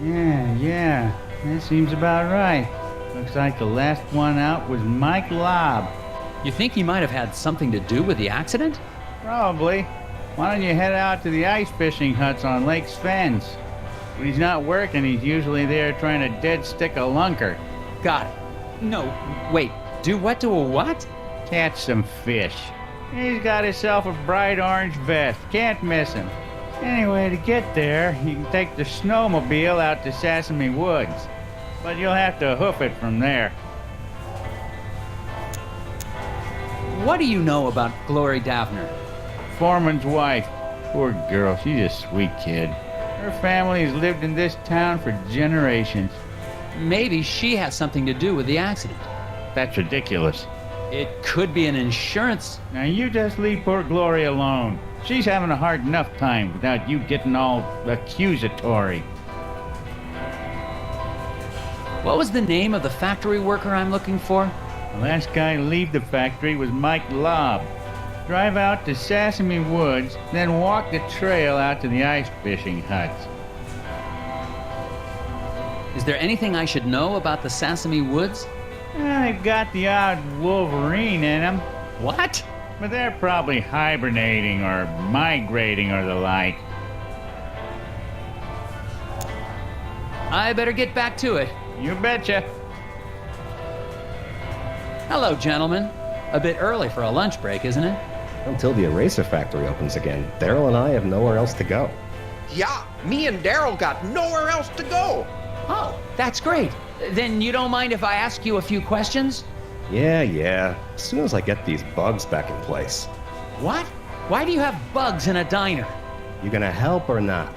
Yeah. That seems about right. Looks like the last one out was Mike Lobb. You think he might have had something to do with the accident? Probably. Why don't you head out to the ice fishing huts on Lake Svens? When he's not working, he's usually there trying to dead stick a lunker. Got it. No, wait. Do what to a what? Catch some fish. He's got himself a bright orange vest. Can't miss him. Anyway, to get there, you can take the snowmobile out to Sesame Woods. But you'll have to hoof it from there. What do you know about Glory Davner? Foreman's wife. Poor girl, she's a sweet kid. Her family has lived in this town for generations. Maybe she has something to do with the accident. That's ridiculous. It could be an insurance... Now you just leave poor Glory alone. She's having a hard enough time without you getting all accusatory. What was the name of the factory worker I'm looking for? The last guy to leave the factory was Mike Lobb. Drive out to Sesame Woods, then walk the trail out to the ice fishing huts. Is there anything I should know about the Sesame Woods? They've got the odd wolverine in them, What? but they're probably hibernating or migrating or the like. I better get back to it. You betcha. Hello, gentlemen. A bit early for a lunch break, isn't it? Until the eraser factory opens again, Daryl and I have nowhere else to go. Yeah, me and Daryl got nowhere else to go. Oh, that's great. Then you don't mind if I ask you a few questions? Yeah. As soon as I get these bugs back in place. What? Why do you have bugs in a diner? You gonna help or not?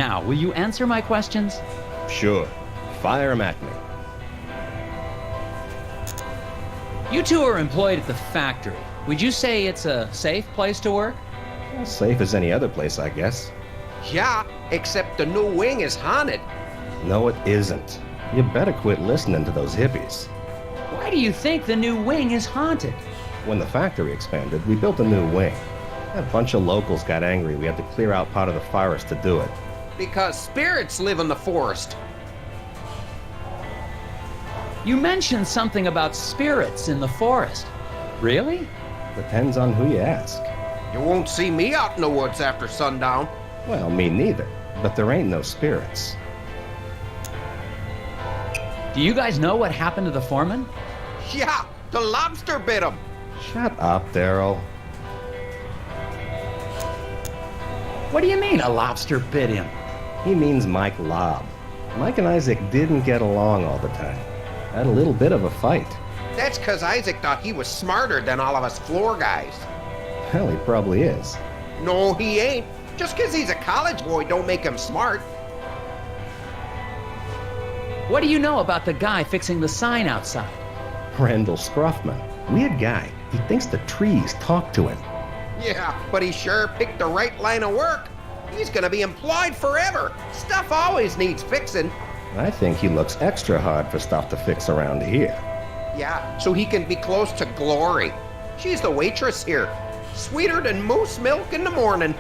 Now, will you answer my questions? Sure. Fire 'em at me. You two are employed at the factory. Would you say it's a safe place to work? As safe as any other place, I guess. Yeah, except the new wing is haunted. No, it isn't. You better quit listening to those hippies. Why do you think the new wing is haunted? When the factory expanded, we built a new wing. A bunch of locals got angry we had to clear out part of the forest to do it. Because spirits live in the forest. You mentioned something about spirits in the forest. Really? Depends on who you ask. You won't see me out in the woods after sundown. Well, me neither. But there ain't no spirits. Do you guys know what happened to the foreman? Yeah, the lobster bit him. Shut up, Daryl. What do you mean a lobster bit him? He means Mike Lobb. Mike and Isaac didn't get along all the time. Had a little bit of a fight. That's because Isaac thought he was smarter than all of us floor guys. Hell, he probably is. No, he ain't. Just because he's a college boy don't make him smart. What do you know about the guy fixing the sign outside? Randall Scruffman. Weird guy. He thinks the trees talk to him. Yeah, but he sure picked the right line of work. He's gonna be employed forever. Stuff always needs fixing. I think he looks extra hard for stuff to fix around here. Yeah, so he can be close to Glory. She's the waitress here. Sweeter than moose milk in the morning.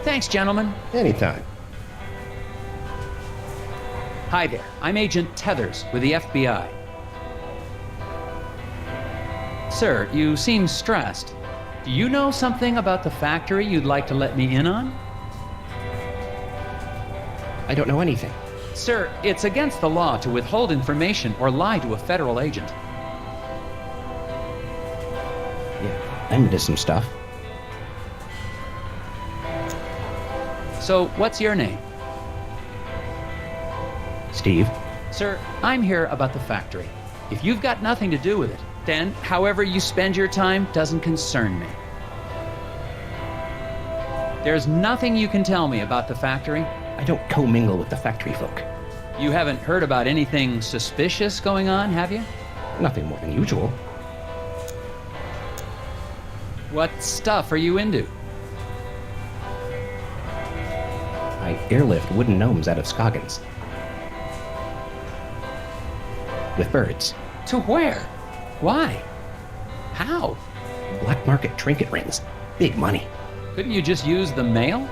Thanks, gentlemen. Anytime. Hi there, I'm Agent Tethers with the FBI. Sir, you seem stressed. Do you know something about the factory you'd like to let me in on? I don't know anything. Sir, it's against the law to withhold information or lie to a federal agent. Yeah, I'm into some stuff. So, what's your name? Steve? Sir, I'm here about the factory. If you've got nothing to do with it, then however you spend your time doesn't concern me. There's nothing you can tell me about the factory? I don't commingle with the factory folk. You haven't heard about anything suspicious going on, have you? Nothing more than usual. What stuff are you into? I airlift wooden gnomes out of Scoggins. With birds. To where? Why? How? Black market trinket rings. Big money. Couldn't you just use the mail?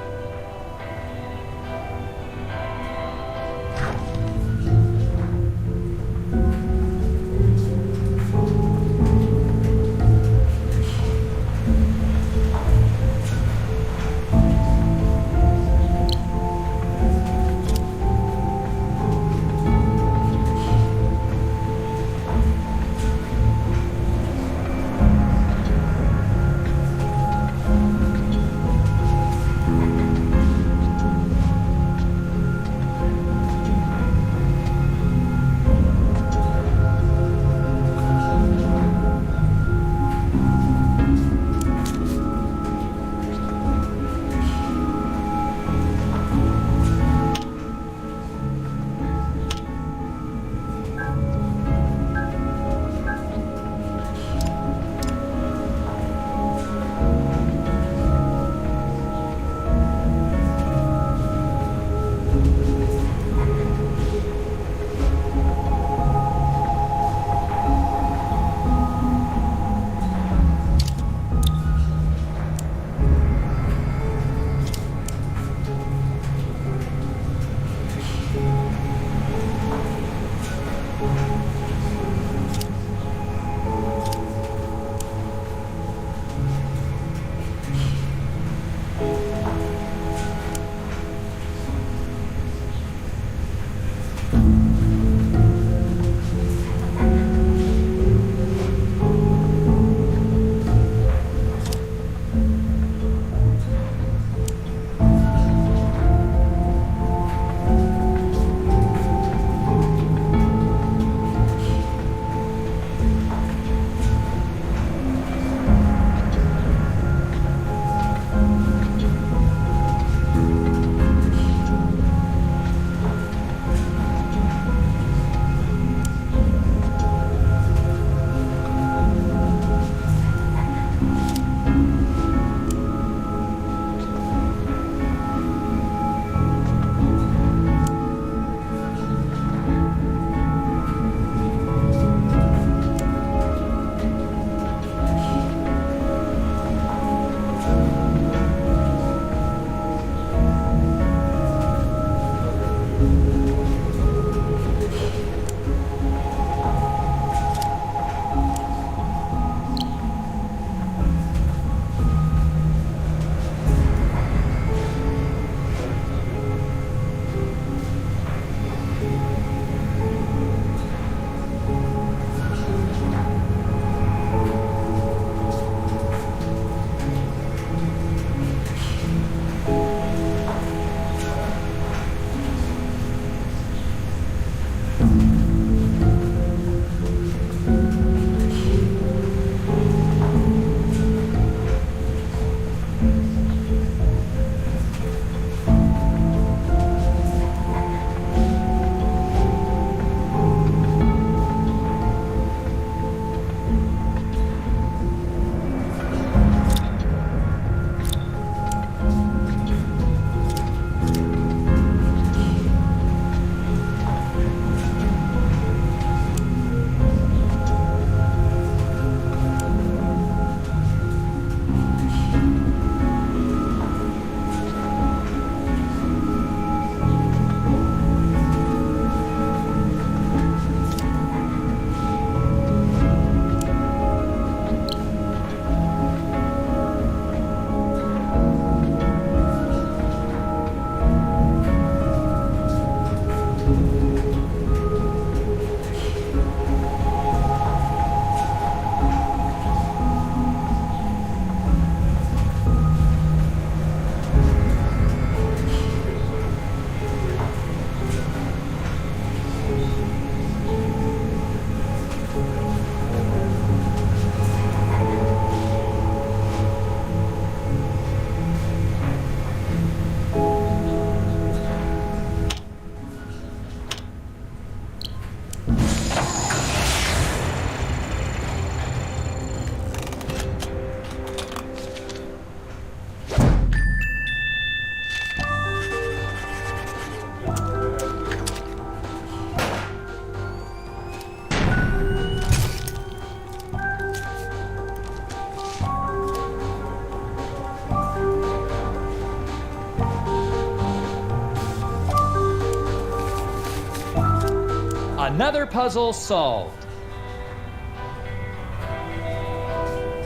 Another puzzle solved.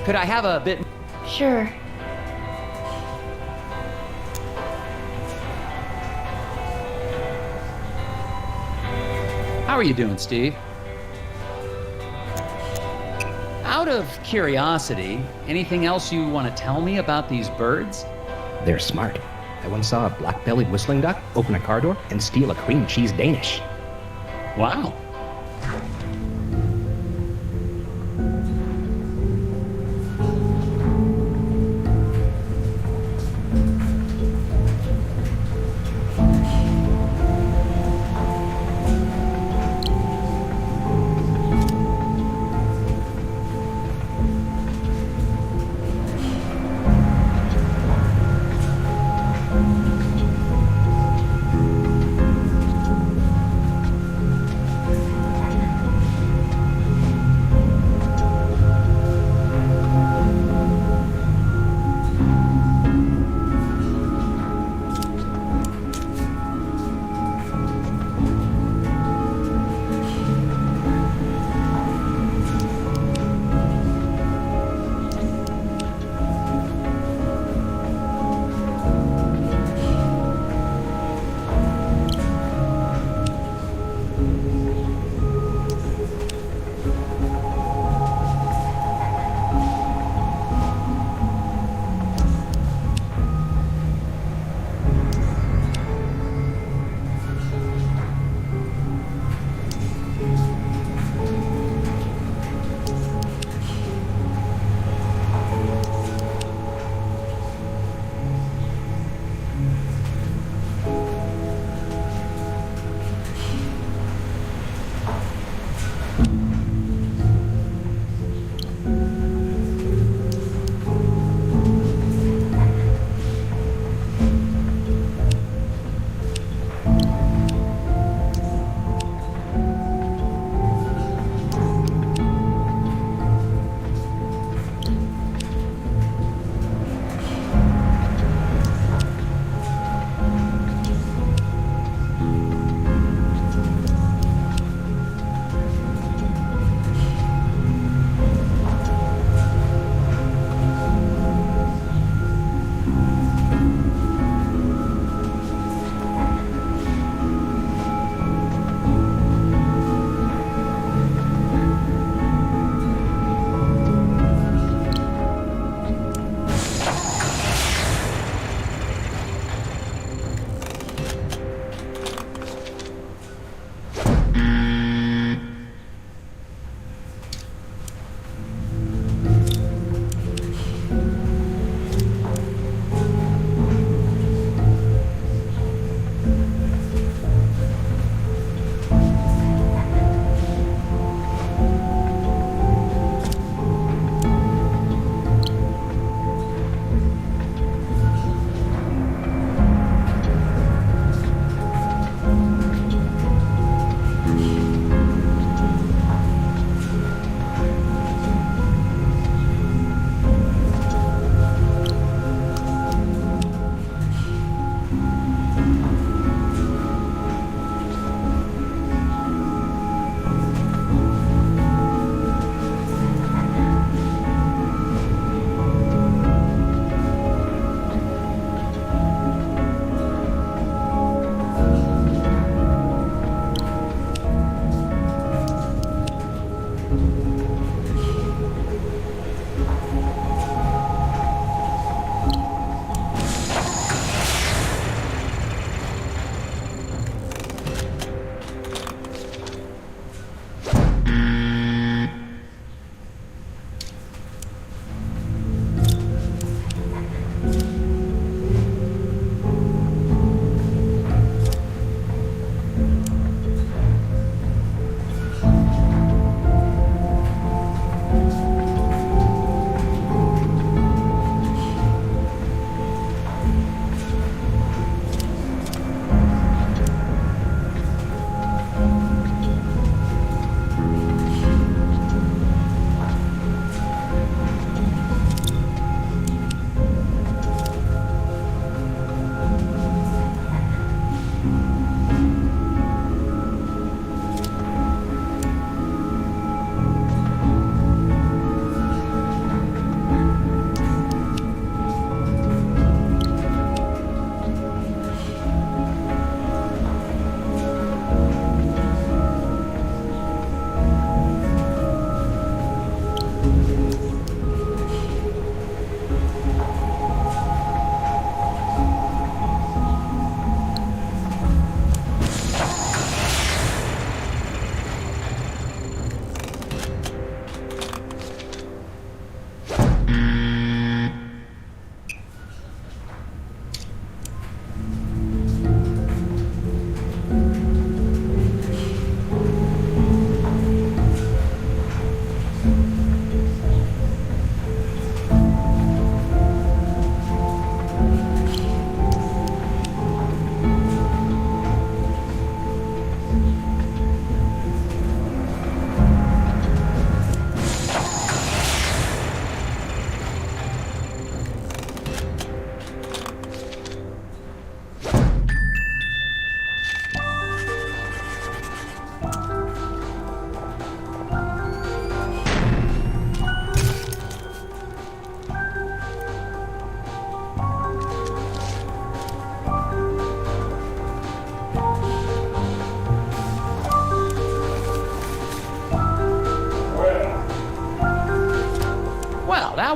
Could I have a bit? Sure. How are you doing, Steve? Out of curiosity, anything else you want to tell me about these birds? They're smart. I once saw a black-bellied whistling duck open a car door and steal a cream cheese Danish. Wow.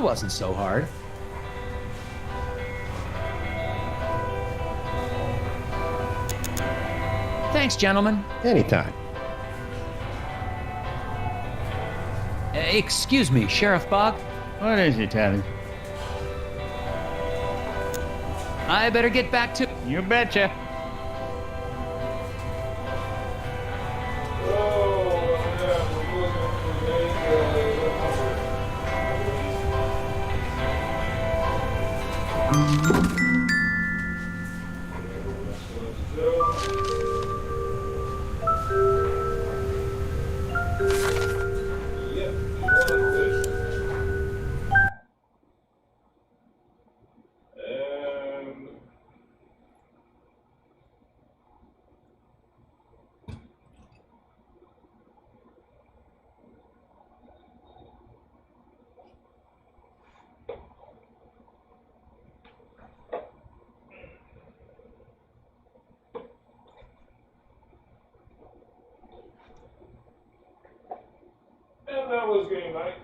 wasn't so hard. Thanks, gentlemen. Anytime. Excuse me, Sheriff Bog. What is it, Tally? I better get back to... You betcha. And that was game night.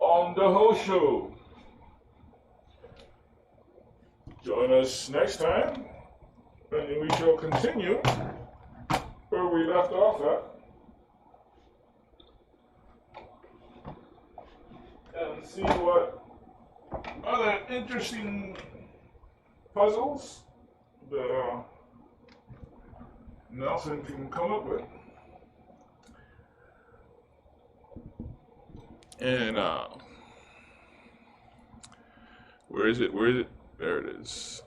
On DaHoShow. Join us next time, and we shall continue where we left off at, and see what other interesting puzzles that Nelson can come up with. And where is it? There it is.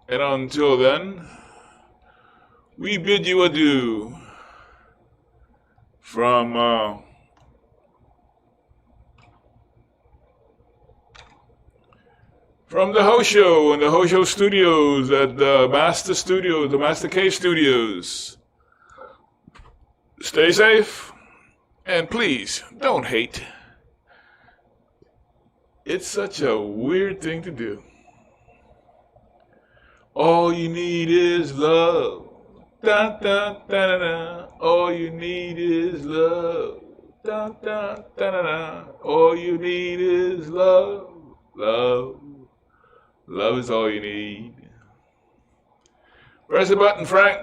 And until then, we bid you adieu from DaHoShow and DaHoShow Studios at the Master Cave Studios. Stay safe, and please don't hate. It's such a weird thing to do. All you need is love. Da, da, da, da, da. All you need is love. Da, da, da, da, da. All you need is love. Love. Love is all you need. Press the button, Frank.